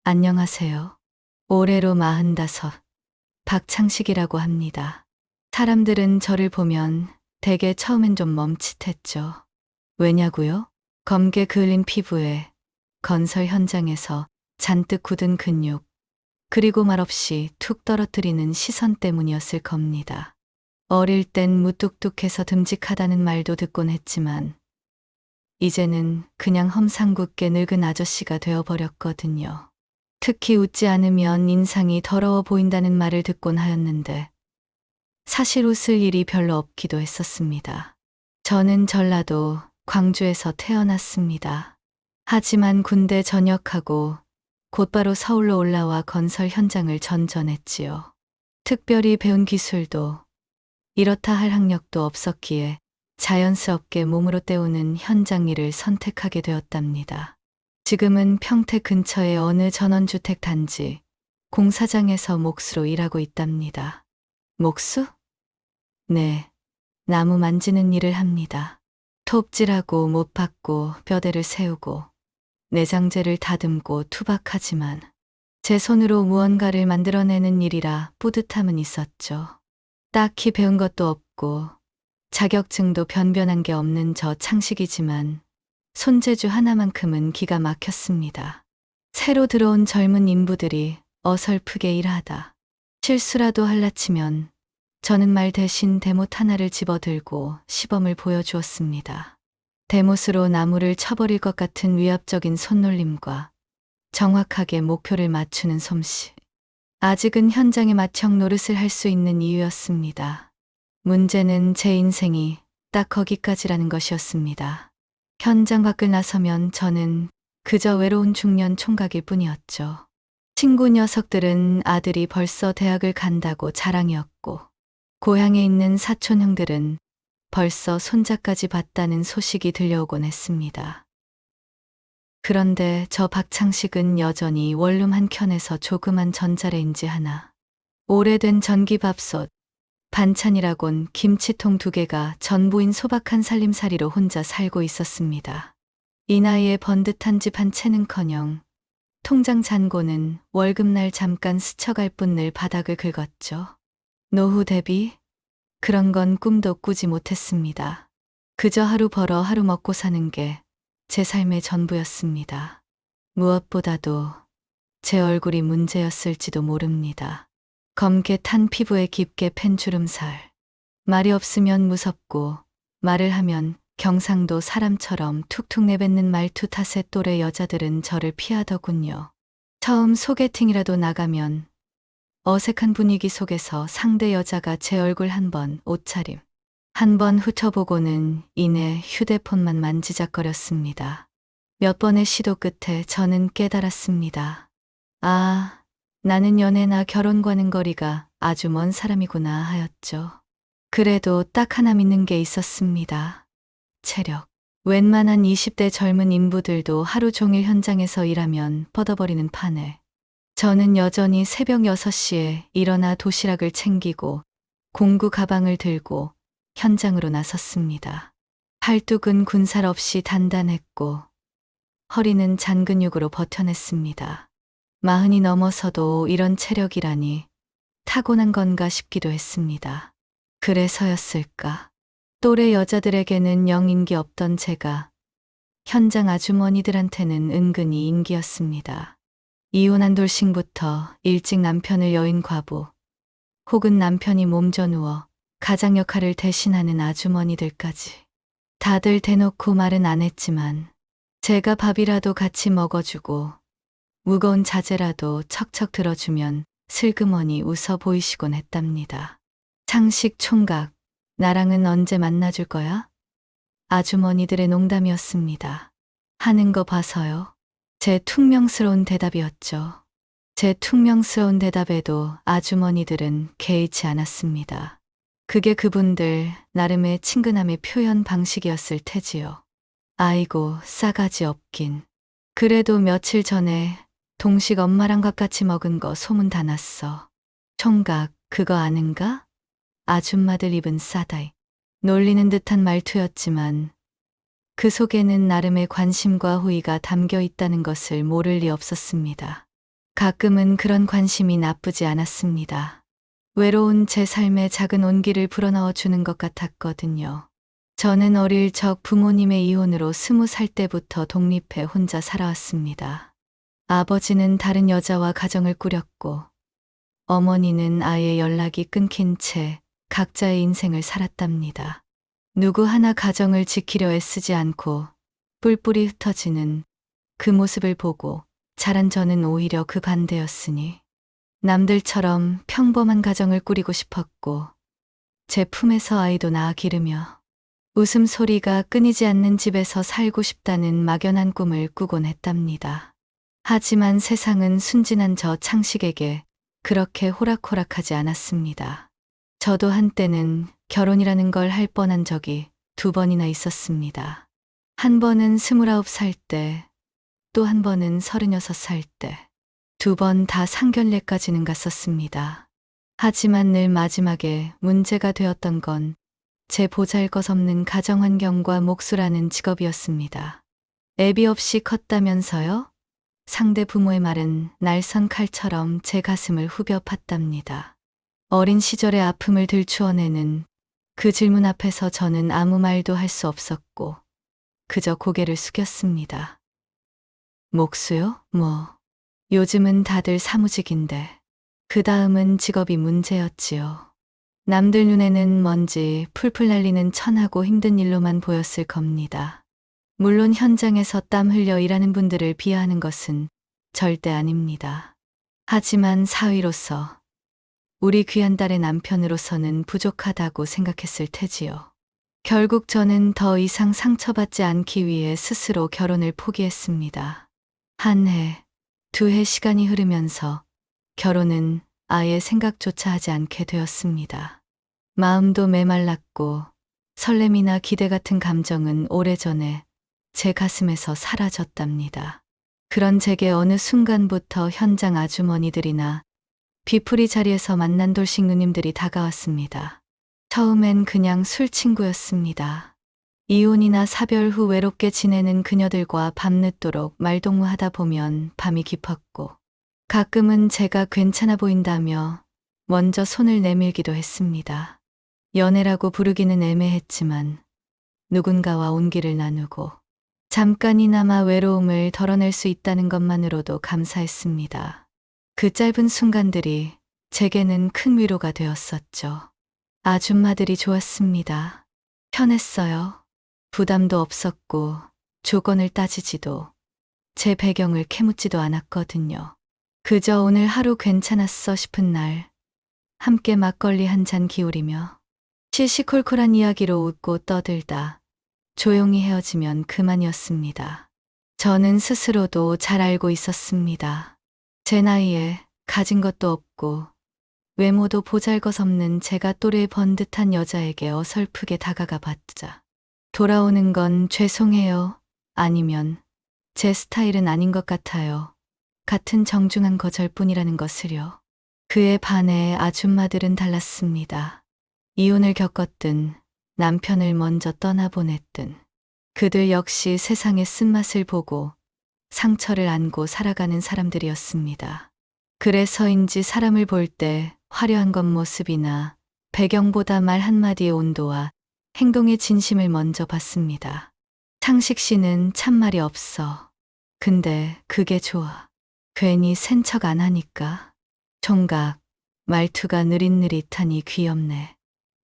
안녕하세요. 올해로 45, 박창식이라고 합니다. 사람들은 저를 보면 대개 처음엔 좀 멈칫했죠. 왜냐고요? 검게 그을린 피부에 건설 현장에서 잔뜩 굳은 근육, 그리고 말없이 툭 떨어뜨리는 시선 때문이었을 겁니다. 어릴 땐 무뚝뚝해서 듬직하다는 말도 듣곤 했지만 이제는 그냥 험상궂게 늙은 아저씨가 되어버렸거든요. 특히 웃지 않으면 인상이 더러워 보인다는 말을 듣곤 하였는데 사실 웃을 일이 별로 없기도 했었습니다. 저는 전라도 광주에서 태어났습니다. 하지만 군대 전역하고 곧바로 서울로 올라와 건설 현장을 전전했지요. 특별히 배운 기술도 이렇다 할 학력도 없었기에 자연스럽게 몸으로 때우는 현장 일을 선택하게 되었답니다. 지금은 평택 근처의 어느 전원주택 단지 공사장에서 목수로 일하고 있답니다. 목수? 네, 나무 만지는 일을 합니다. 톱질하고 못 박고 뼈대를 세우고 내장재를 다듬고 투박하지만 제 손으로 무언가를 만들어내는 일이라 뿌듯함은 있었죠. 딱히 배운 것도 없고 자격증도 변변한 게 없는 저 창식이지만 손재주 하나만큼은 기가 막혔습니다. 새로 들어온 젊은 인부들이 어설프게 일하다 실수라도 할라치면 저는 말 대신 대못 하나를 집어들고 시범을 보여주었습니다. 대못으로 나무를 쳐버릴 것 같은 위압적인 손놀림과 정확하게 목표를 맞추는 솜씨. 아직은 현장에 맞춰 노릇을 할 수 있는 이유였습니다. 문제는 제 인생이 딱 거기까지라는 것이었습니다. 현장 밖을 나서면 저는 그저 외로운 중년 총각일 뿐이었죠. 친구 녀석들은 아들이 벌써 대학을 간다고 자랑이었고, 고향에 있는 사촌 형들은 벌써 손자까지 봤다는 소식이 들려오곤 했습니다. 그런데 저 박창식은 여전히 원룸 한 켠에서 조그만 전자레인지 하나, 오래된 전기밥솥, 반찬이라곤 김치통 2개가 전부인 소박한 살림살이로 혼자 살고 있었습니다. 이 나이에 번듯한 집 한 채는커녕 통장 잔고는 월급날 잠깐 스쳐갈 뿐 늘 바닥을 긁었죠. 노후 대비? 그런 건 꿈도 꾸지 못했습니다. 그저 하루 벌어 하루 먹고 사는 게 제 삶의 전부였습니다. 무엇보다도 제 얼굴이 문제였을지도 모릅니다. 검게 탄 피부에 깊게 팬 주름살. 말이 없으면 무섭고 말을 하면 경상도 사람처럼 툭툭 내뱉는 말투 탓에 또래 여자들은 저를 피하더군요. 처음 소개팅이라도 나가면 어색한 분위기 속에서 상대 여자가 제 얼굴 한번 옷차림 한번 훑어보고는 이내 휴대폰만 만지작거렸습니다. 몇 번의 시도 끝에 저는 깨달았습니다. 아, 나는 연애나 결혼과는 거리가 아주 먼 사람이구나 하였죠. 그래도 딱 하나 믿는 게 있었습니다. 체력. 웬만한 20대 젊은 인부들도 하루 종일 현장에서 일하면 뻗어버리는 판에 저는 여전히 새벽 6시에 일어나 도시락을 챙기고 공구 가방을 들고 현장으로 나섰습니다. 팔뚝은 군살 없이 단단했고 허리는 잔근육으로 버텨냈습니다. 40이 넘어서도 이런 체력이라니 타고난 건가 싶기도 했습니다. 그래서였을까? 또래 여자들에게는 영 인기 없던 제가 현장 아주머니들한테는 은근히 인기였습니다. 이혼한 돌싱부터 일찍 남편을 여인 과부 혹은 남편이 몸져 누워 가장 역할을 대신하는 아주머니들까지 다들 대놓고 말은 안 했지만 제가 밥이라도 같이 먹어주고 무거운 자재라도 척척 들어주면 슬그머니 웃어 보이시곤 했답니다. 창식 총각, 나랑은 언제 만나줄 거야? 아주머니들의 농담이었습니다. 하는 거 봐서요. 제 퉁명스러운 대답이었죠. 제 퉁명스러운 대답에도 아주머니들은 개의치 않았습니다. 그게 그분들 나름의 친근함의 표현 방식이었을 테지요. 아이고, 싸가지 없긴. 그래도 며칠 전에 동식 엄마랑 밥 같이 먹은 거 소문 다 났어. 총각, 그거 아는가? 아줌마들 입은 싸다이. 놀리는 듯한 말투였지만 그 속에는 나름의 관심과 호의가 담겨 있다는 것을 모를 리 없었습니다. 가끔은 그런 관심이 나쁘지 않았습니다. 외로운 제 삶에 작은 온기를 불어넣어 주는 것 같았거든요. 저는 어릴 적 부모님의 이혼으로 20살 때부터 독립해 혼자 살아왔습니다. 아버지는 다른 여자와 가정을 꾸렸고, 어머니는 아예 연락이 끊긴 채 각자의 인생을 살았답니다. 누구 하나 가정을 지키려 애쓰지 않고 뿔뿔이 흩어지는 그 모습을 보고 자란 저는 오히려 그 반대였으니 남들처럼 평범한 가정을 꾸리고 싶었고 제 품에서 아이도 낳아 기르며 웃음소리가 끊이지 않는 집에서 살고 싶다는 막연한 꿈을 꾸곤 했답니다. 하지만 세상은 순진한 저 창식에게 그렇게 호락호락하지 않았습니다. 저도 한때는 결혼이라는 걸 할 뻔한 적이 2번이나 있었습니다. 한 번은 29살 때, 또 한 번은 36살 때, 2번 다 상견례까지는 갔었습니다. 하지만 늘 마지막에 문제가 되었던 건 제 보잘것없는 가정환경과 목수라는 직업이었습니다. 애비 없이 컸다면서요? 상대 부모의 말은 날선 칼처럼 제 가슴을 후벼 팠답니다. 어린 시절의 아픔을 들추어내는 그 질문 앞에서 저는 아무 말도 할 수 없었고 그저 고개를 숙였습니다. 목수요? 뭐, 요즘은 다들 사무직인데 그 다음은 직업이 문제였지요. 남들 눈에는 먼지 풀풀 날리는 천하고 힘든 일로만 보였을 겁니다. 물론 현장에서 땀 흘려 일하는 분들을 비하하는 것은 절대 아닙니다. 하지만 사위로서, 우리 귀한 딸의 남편으로서는 부족하다고 생각했을 테지요. 결국 저는 더 이상 상처받지 않기 위해 스스로 결혼을 포기했습니다. 1해, 2해 시간이 흐르면서 결혼은 아예 생각조차 하지 않게 되었습니다. 마음도 메말랐고 설렘이나 기대 같은 감정은 오래전에 제 가슴에서 사라졌답니다. 그런 제게 어느 순간부터 현장 아주머니들이나 뒤풀이 자리에서 만난 돌싱 누님들이 다가왔습니다. 처음엔 그냥 술 친구였습니다. 이혼이나 사별 후 외롭게 지내는 그녀들과 밤늦도록 말동무하다 보면 밤이 깊었고 가끔은 제가 괜찮아 보인다며 먼저 손을 내밀기도 했습니다. 연애라고 부르기는 애매했지만 누군가와 온기를 나누고 잠깐이나마 외로움을 덜어낼 수 있다는 것만으로도 감사했습니다. 그 짧은 순간들이 제게는 큰 위로가 되었었죠. 아줌마들이 좋았습니다. 편했어요. 부담도 없었고 조건을 따지지도 제 배경을 캐묻지도 않았거든요. 그저 오늘 하루 괜찮았어 싶은 날 함께 막걸리 한 잔 기울이며 시시콜콜한 이야기로 웃고 떠들다 조용히 헤어지면 그만이었습니다. 저는 스스로도 잘 알고 있었습니다. 제 나이에 가진 것도 없고 외모도 보잘것없는 제가 또래 번듯한 여자에게 어설프게 다가가 봤자 돌아오는 건 죄송해요. 아니면 제 스타일은 아닌 것 같아요. 같은 정중한 거절뿐이라는 것을요. 그에 반해 아줌마들은 달랐습니다. 이혼을 겪었든 남편을 먼저 떠나보냈든 그들 역시 세상의 쓴맛을 보고 상처를 안고 살아가는 사람들이었습니다. 그래서인지 사람을 볼 때 화려한 겉모습이나 배경보다 말 한마디의 온도와 행동의 진심을 먼저 봤습니다. 창식 씨는 참말이 없어. 근데 그게 좋아. 괜히 센 척 안 하니까. 총각, 말투가 느릿느릿하니 귀엽네.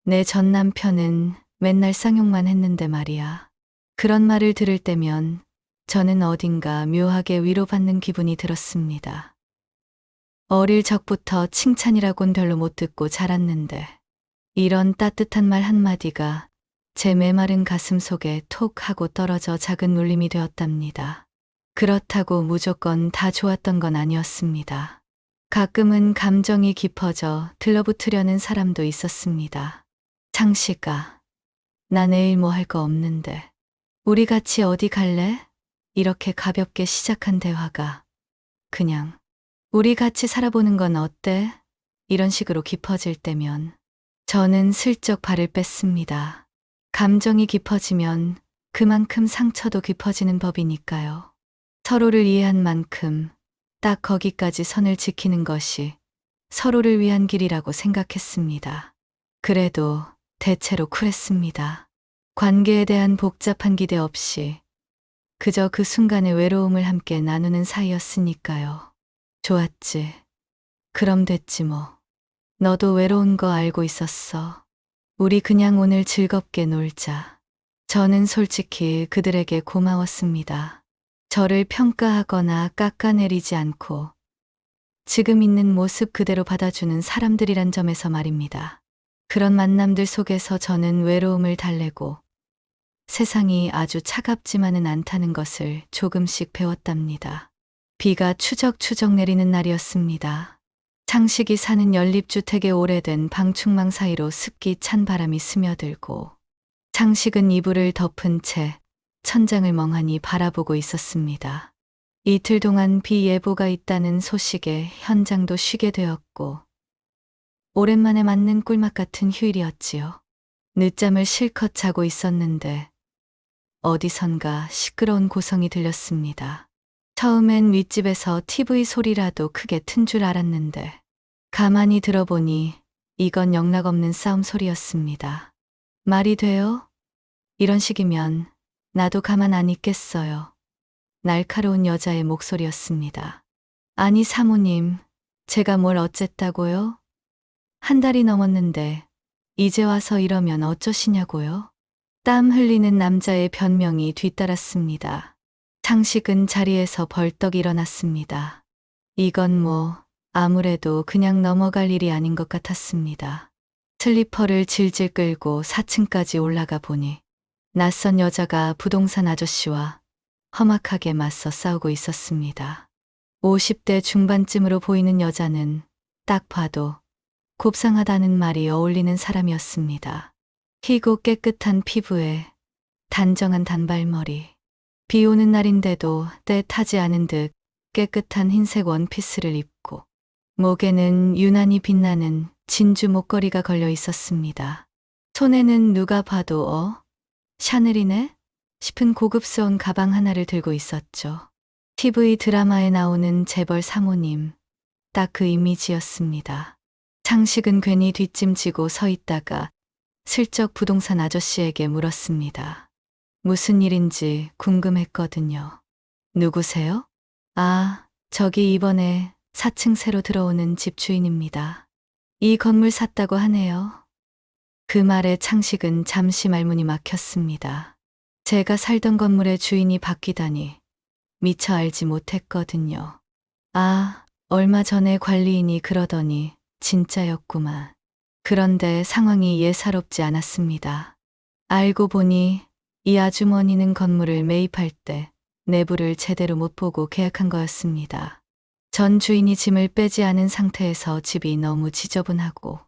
내 전 남편은 맨날 쌍욕만 했는데 말이야. 그런 말을 들을 때면 저는 어딘가 묘하게 위로받는 기분이 들었습니다. 어릴 적부터 칭찬이라곤 별로 못 듣고 자랐는데 이런 따뜻한 말 한마디가 제 메마른 가슴 속에 톡 하고 떨어져 작은 울림이 되었답니다. 그렇다고 무조건 다 좋았던 건 아니었습니다. 가끔은 감정이 깊어져 들러붙으려는 사람도 있었습니다. 창식아, 나 내일 뭐 할 거 없는데 우리 같이 어디 갈래? 이렇게 가볍게 시작한 대화가 그냥 우리 같이 살아보는 건 어때? 이런 식으로 깊어질 때면 저는 슬쩍 발을 뺐습니다. 감정이 깊어지면 그만큼 상처도 깊어지는 법이니까요. 서로를 이해한 만큼 딱 거기까지 선을 지키는 것이 서로를 위한 길이라고 생각했습니다. 그래도 대체로 쿨했습니다. 관계에 대한 복잡한 기대 없이 그저 그 순간의 외로움을 함께 나누는 사이였으니까요. 좋았지. 그럼 됐지 뭐. 너도 외로운 거 알고 있었어. 우리 그냥 오늘 즐겁게 놀자. 저는 솔직히 그들에게 고마웠습니다. 저를 평가하거나 깎아내리지 않고 지금 있는 모습 그대로 받아주는 사람들이란 점에서 말입니다. 그런 만남들 속에서 저는 외로움을 달래고 세상이 아주 차갑지만은 않다는 것을 조금씩 배웠답니다. 비가 추적추적 내리는 날이었습니다. 창식이 사는 연립주택의 오래된 방충망 사이로 습기 찬 바람이 스며들고 창식은 이불을 덮은 채 천장을 멍하니 바라보고 있었습니다. 이틀 동안 비 예보가 있다는 소식에 현장도 쉬게 되었고 오랜만에 맞는 꿀맛 같은 휴일이었지요. 늦잠을 실컷 자고 있었는데 어디선가 시끄러운 고성이 들렸습니다. 처음엔 윗집에서 TV 소리라도 크게 튼 줄 알았는데 가만히 들어보니 이건 영락없는 싸움 소리였습니다. 말이 돼요? 이런 식이면 나도 가만 안 있겠어요. 날카로운 여자의 목소리였습니다. 아니 사모님, 제가 뭘 어쨌다고요? 한 달이 넘었는데 이제 와서 이러면 어쩌시냐고요? 땀 흘리는 남자의 변명이 뒤따랐습니다. 창식은 자리에서 벌떡 일어났습니다. 이건 뭐 아무래도 그냥 넘어갈 일이 아닌 것 같았습니다. 슬리퍼를 질질 끌고 4층까지 올라가 보니 낯선 여자가 부동산 아저씨와 험악하게 맞서 싸우고 있었습니다. 50대 중반쯤으로 보이는 여자는 딱 봐도 곱상하다는 말이 어울리는 사람이었습니다. 희고 깨끗한 피부에 단정한 단발머리. 비 오는 날인데도 때 타지 않은 듯 깨끗한 흰색 원피스를 입고 목에는 유난히 빛나는 진주 목걸이가 걸려 있었습니다. 손에는 누가 봐도 샤넬이네? 싶은 고급스러운 가방 하나를 들고 있었죠. TV 드라마에 나오는 재벌 사모님, 딱 그 이미지였습니다. 창식은 괜히 뒷짐지고 서 있다가 슬쩍 부동산 아저씨에게 물었습니다. 무슨 일인지 궁금했거든요. 누구세요? 아, 저기 이번에 4층 새로 들어오는 집주인입니다. 이 건물 샀다고 하네요. 그 말에 창식은 잠시 말문이 막혔습니다. 제가 살던 건물의 주인이 바뀌다니 미처 알지 못했거든요. 아, 얼마 전에 관리인이 그러더니 진짜였구만. 그런데 상황이 예사롭지 않았습니다. 알고 보니 이 아주머니는 건물을 매입할 때 내부를 제대로 못 보고 계약한 거였습니다. 전 주인이 짐을 빼지 않은 상태에서 집이 너무 지저분하고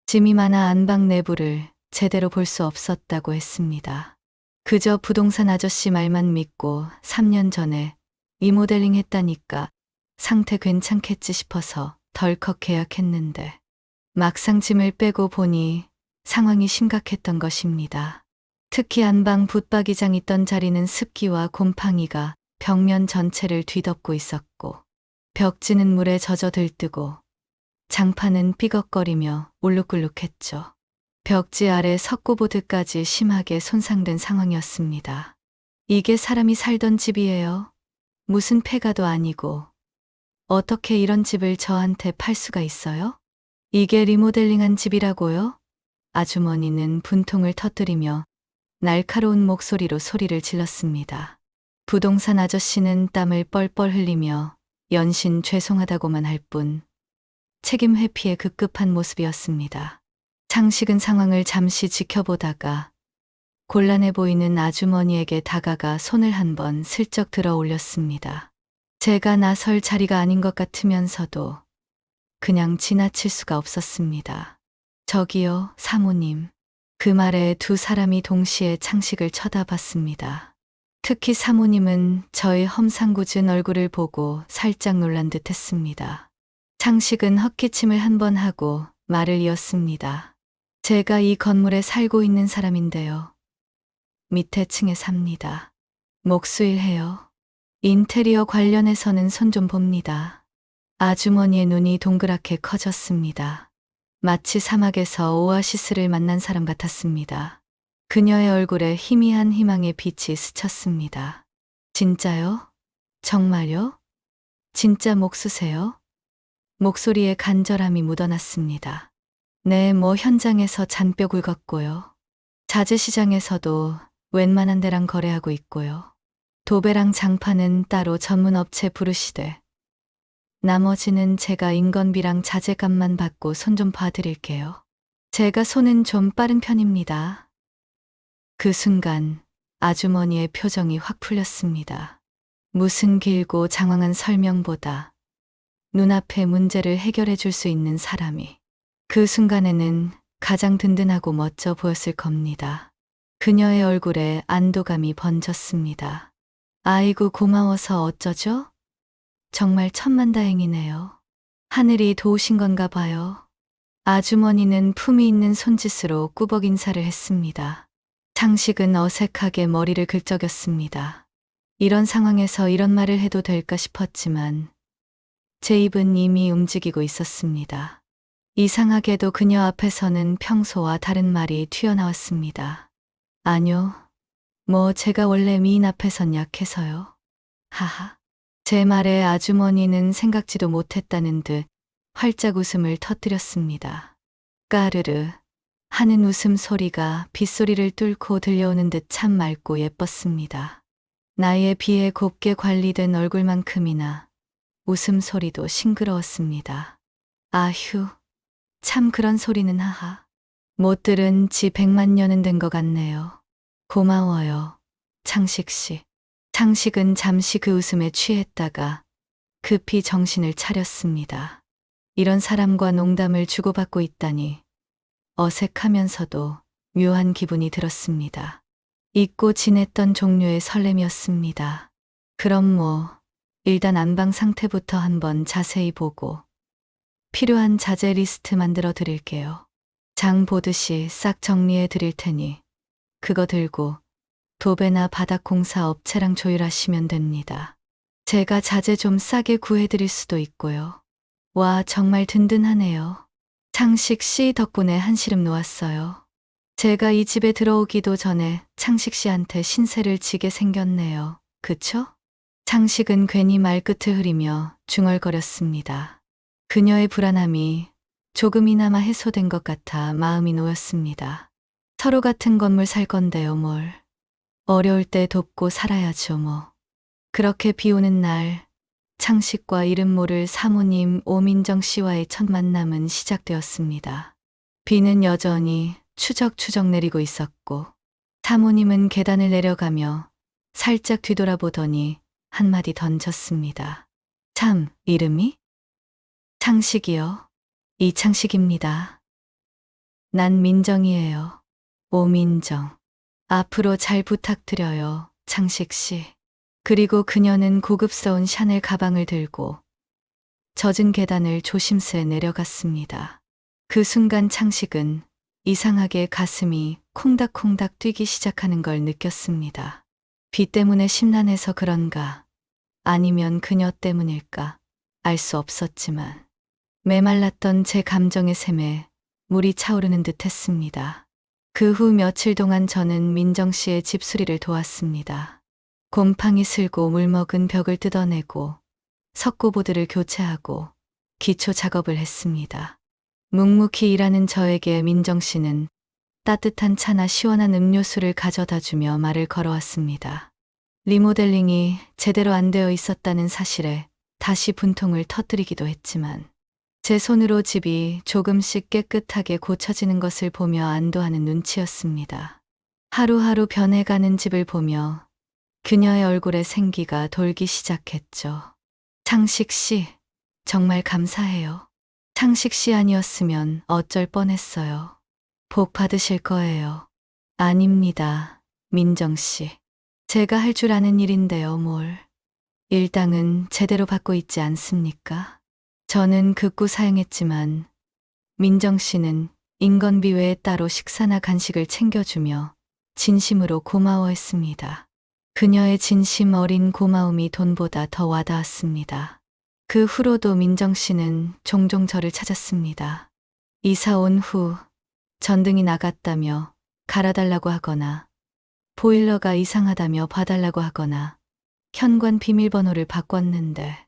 짐이 많아 안방 내부를 제대로 볼 수 없었다고 했습니다. 그저 부동산 아저씨 말만 믿고 3년 전에 리모델링 했다니까 상태 괜찮겠지 싶어서 덜컥 계약했는데 막상 짐을 빼고 보니 상황이 심각했던 것입니다. 특히 안방 붙박이장 있던 자리는 습기와 곰팡이가 벽면 전체를 뒤덮고 있었고 벽지는 물에 젖어 들뜨고 장판은 삐걱거리며 울룩불룩했죠. 벽지 아래 석고보드까지 심하게 손상된 상황이었습니다. 이게 사람이 살던 집이에요. 무슨 폐가도 아니고 어떻게 이런 집을 저한테 팔 수가 있어요? 이게 리모델링한 집이라고요? 아주머니는 분통을 터뜨리며 날카로운 목소리로 소리를 질렀습니다. 부동산 아저씨는 땀을 뻘뻘 흘리며 연신 죄송하다고만 할 뿐 책임 회피에 급급한 모습이었습니다. 창식은 상황을 잠시 지켜보다가 곤란해 보이는 아주머니에게 다가가 손을 한번 슬쩍 들어 올렸습니다. 제가 나설 자리가 아닌 것 같으면서도 그냥 지나칠 수가 없었습니다. 저기요, 사모님. 그 말에 두 사람이 동시에 창식을 쳐다봤습니다. 특히 사모님은 저의 험상궂은 얼굴을 보고 살짝 놀란 듯 했습니다. 창식은 헛기침을 한 번 하고 말을 이었습니다. 제가 이 건물에 살고 있는 사람인데요. 밑에 층에 삽니다. 목수일 해요. 인테리어 관련해서는 손 좀 봅니다. 아주머니의 눈이 동그랗게 커졌습니다. 마치 사막에서 오아시스를 만난 사람 같았습니다. 그녀의 얼굴에 희미한 희망의 빛이 스쳤습니다. 진짜요? 정말요? 진짜 목수세요? 목소리에 간절함이 묻어났습니다. 네, 뭐 현장에서 잔뼈 굵었고요. 자재시장에서도 웬만한 데랑 거래하고 있고요. 도배랑 장판은 따로 전문 업체 부르시되 나머지는 제가 인건비랑 자재값만 받고 손 좀 봐드릴게요. 제가 손은 좀 빠른 편입니다. 그 순간 아주머니의 표정이 확 풀렸습니다. 무슨 길고 장황한 설명보다 눈앞의 문제를 해결해 줄 수 있는 사람이 그 순간에는 가장 든든하고 멋져 보였을 겁니다. 그녀의 얼굴에 안도감이 번졌습니다. 아이고 고마워서 어쩌죠? 정말 천만다행이네요. 하늘이 도우신 건가 봐요. 아주머니는 품위 있는 손짓으로 꾸벅 인사를 했습니다. 창식은 어색하게 머리를 긁적였습니다. 이런 상황에서 이런 말을 해도 될까 싶었지만 제 입은 이미 움직이고 있었습니다. 이상하게도 그녀 앞에서는 평소와 다른 말이 튀어나왔습니다. 아뇨, 뭐 제가 원래 미인 앞에선 약해서요. 하하. 제 말에 아주머니는 생각지도 못했다는 듯 활짝 웃음을 터뜨렸습니다. 까르르 하는 웃음소리가 빗소리를 뚫고 들려오는 듯 참 맑고 예뻤습니다. 나이에 비해 곱게 관리된 얼굴만큼이나 웃음소리도 싱그러웠습니다. 아휴, 참 그런 소리는 하하. 못 들은 지 100만 년은 된 것 같네요. 고마워요, 창식 씨. 창식은 잠시 그 웃음에 취했다가 급히 정신을 차렸습니다. 이런 사람과 농담을 주고받고 있다니 어색하면서도 묘한 기분이 들었습니다. 잊고 지냈던 종류의 설렘이었습니다. 그럼 뭐 일단 안방 상태부터 한번 자세히 보고 필요한 자재 리스트 만들어 드릴게요. 장 보듯이 싹 정리해 드릴 테니 그거 들고 도배나 바닥 공사 업체랑 조율하시면 됩니다. 제가 자재 좀 싸게 구해드릴 수도 있고요. 와, 정말 든든하네요. 창식 씨 덕분에 한시름 놓았어요. 제가 이 집에 들어오기도 전에 창식 씨한테 신세를 지게 생겼네요. 그쵸? 창식은 괜히 말끝을 흐리며 중얼거렸습니다. 그녀의 불안함이 조금이나마 해소된 것 같아 마음이 놓였습니다. 서로 같은 건물 살 건데요, 뭘. 어려울 때 돕고 살아야죠, 뭐. 그렇게 비 오는 날 창식과 이름 모를 사모님 오민정 씨와의 첫 만남은 시작되었습니다. 비는 여전히 추적추적 내리고 있었고 사모님은 계단을 내려가며 살짝 뒤돌아보더니 한마디 던졌습니다. 참, 이름이? 창식이요. 이창식입니다. 난 민정이에요. 오민정. 앞으로 잘 부탁드려요, 창식 씨. 그리고 그녀는 고급스러운 샤넬 가방을 들고 젖은 계단을 조심스레 내려갔습니다. 그 순간 창식은 이상하게 가슴이 콩닥콩닥 뛰기 시작하는 걸 느꼈습니다. 비 때문에 심란해서 그런가, 아니면 그녀 때문일까, 알 수 없었지만 메말랐던 제 감정의 샘에 물이 차오르는 듯 했습니다. 그 후 며칠 동안 저는 민정 씨의 집수리를 도왔습니다. 곰팡이 슬고 물먹은 벽을 뜯어내고 석고보드를 교체하고 기초 작업을 했습니다. 묵묵히 일하는 저에게 민정 씨는 따뜻한 차나 시원한 음료수를 가져다 주며 말을 걸어왔습니다. 리모델링이 제대로 안 되어 있었다는 사실에 다시 분통을 터뜨리기도 했지만 제 손으로 집이 조금씩 깨끗하게 고쳐지는 것을 보며 안도하는 눈치였습니다. 하루하루 변해가는 집을 보며 그녀의 얼굴에 생기가 돌기 시작했죠. 창식 씨, 정말 감사해요. 창식 씨 아니었으면 어쩔 뻔했어요. 복 받으실 거예요. 아닙니다, 민정 씨. 제가 할 줄 아는 일인데요, 뭘. 일당은 제대로 받고 있지 않습니까? 저는 극구 사양했지만 민정 씨는 인건비 외에 따로 식사나 간식을 챙겨주며 진심으로 고마워했습니다. 그녀의 진심 어린 고마움이 돈보다 더 와닿았습니다. 그 후로도 민정 씨는 종종 저를 찾았습니다. 이사 온 후 전등이 나갔다며 갈아달라고 하거나 보일러가 이상하다며 봐달라고 하거나 현관 비밀번호를 바꿨는데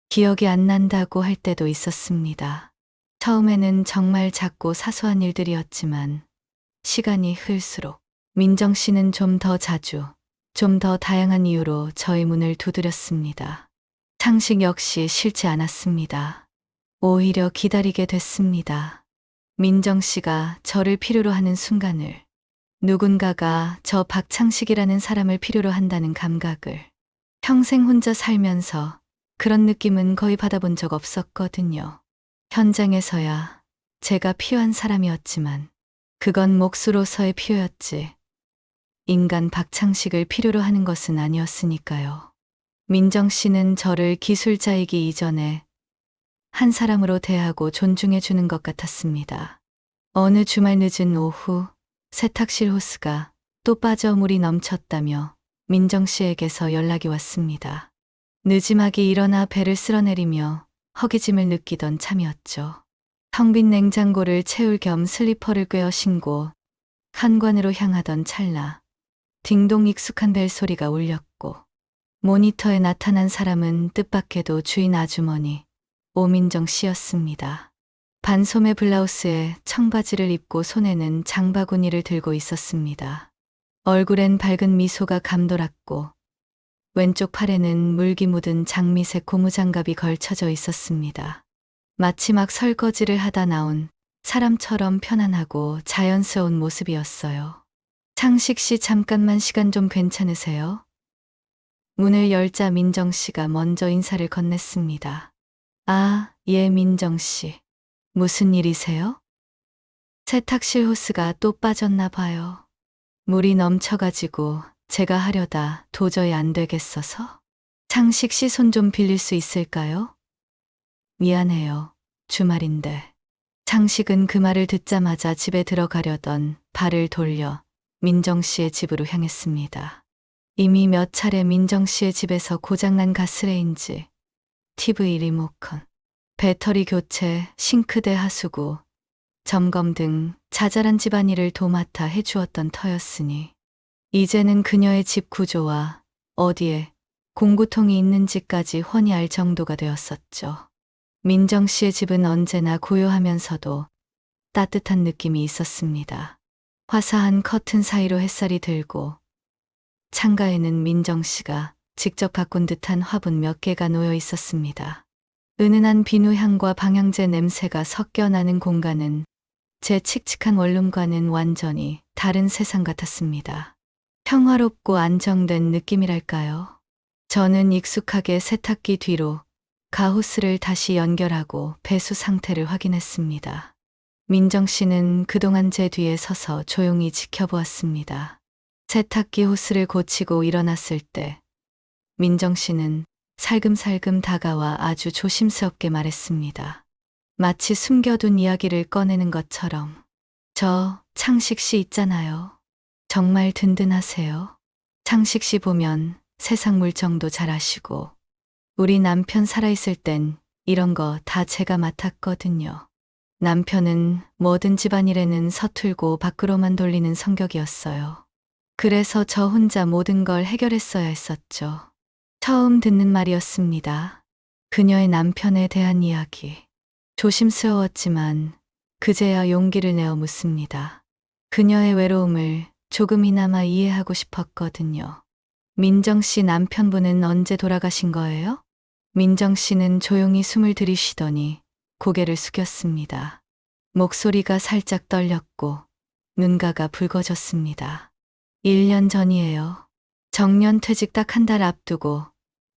기억이 안 난다고 할 때도 있었습니다. 처음에는 정말 작고 사소한 일들이었지만 시간이 흘수록 민정 씨는 좀 더 자주, 좀 더 다양한 이유로 저의 문을 두드렸습니다. 상식 역시 싫지 않았습니다. 오히려 기다리게 됐습니다. 민정 씨가 저를 필요로 하는 순간을, 누군가가 저 박창식이라는 사람을 필요로 한다는 감각을. 평생 혼자 살면서 그런 느낌은 거의 받아본 적 없었거든요. 현장에서야 제가 필요한 사람이었지만 그건 몫으로서의 필요였지. 인간 박창식을 필요로 하는 것은 아니었으니까요. 민정 씨는 저를 기술자이기 이전에 한 사람으로 대하고 존중해 주는 것 같았습니다. 어느 주말 늦은 오후 세탁실 호스가 또 빠져 물이 넘쳤다며 민정 씨에게서 연락이 왔습니다. 느지막이 일어나 배를 쓸어내리며 허기짐을 느끼던 참이었죠. 텅 빈 냉장고를 채울 겸 슬리퍼를 꿰어 신고 현관으로 향하던 찰나 딩동 익숙한 벨소리가 울렸고 모니터에 나타난 사람은 뜻밖에도 주인 아주머니 오민정 씨였습니다. 반소매 블라우스에 청바지를 입고 손에는 장바구니를 들고 있었습니다. 얼굴엔 밝은 미소가 감돌았고 왼쪽 팔에는 물기 묻은 장미색 고무장갑이 걸쳐져 있었습니다. 마치 막 설거지를 하다 나온 사람처럼 편안하고 자연스러운 모습이었어요. 창식 씨 잠깐만 시간 좀 괜찮으세요? 문을 열자 민정 씨가 먼저 인사를 건넸습니다. 아, 예, 민정 씨. 무슨 일이세요? 세탁실 호스가 또 빠졌나 봐요. 물이 넘쳐가지고 제가 하려다 도저히 안 되겠어서. 창식 씨 손 좀 빌릴 수 있을까요? 미안해요. 주말인데. 창식은 그 말을 듣자마자 집에 들어가려던 발을 돌려 민정 씨의 집으로 향했습니다. 이미 몇 차례 민정 씨의 집에서 고장난 가스레인지, TV 리모컨, 배터리 교체, 싱크대 하수구, 점검 등 자잘한 집안일을 도맡아 해주었던 터였으니 이제는 그녀의 집 구조와 어디에 공구통이 있는지까지 훤히 알 정도가 되었었죠. 민정 씨의 집은 언제나 고요하면서도 따뜻한 느낌이 있었습니다. 화사한 커튼 사이로 햇살이 들고 창가에는 민정 씨가 직접 바꾼 듯한 화분 몇 개가 놓여 있었습니다. 은은한 비누향과 방향제 냄새가 섞여 나는 공간은 제 칙칙한 원룸과는 완전히 다른 세상 같았습니다. 평화롭고 안정된 느낌이랄까요? 저는 익숙하게 세탁기 뒤로 가호스를 다시 연결하고 배수 상태를 확인했습니다. 민정 씨는 그동안 제 뒤에 서서 조용히 지켜보았습니다. 세탁기 호스를 고치고 일어났을 때 민정 씨는 살금살금 다가와 아주 조심스럽게 말했습니다. 마치 숨겨둔 이야기를 꺼내는 것처럼. 저 창식 씨 있잖아요. 정말 든든하세요. 창식 씨 보면 세상 물정도 잘 아시고 우리 남편 살아있을 땐 이런 거 다 제가 맡았거든요. 남편은 뭐든 집안일에는 서툴고 밖으로만 돌리는 성격이었어요. 그래서 저 혼자 모든 걸 해결했어야 했었죠. 처음 듣는 말이었습니다. 그녀의 남편에 대한 이야기. 조심스러웠지만 그제야 용기를 내어 묻습니다. 그녀의 외로움을 조금이나마 이해하고 싶었거든요. 민정 씨 남편분은 언제 돌아가신 거예요? 민정 씨는 조용히 숨을 들이쉬더니 고개를 숙였습니다. 목소리가 살짝 떨렸고 눈가가 붉어졌습니다. 1년 전이에요. 정년 퇴직 딱 한 달 앞두고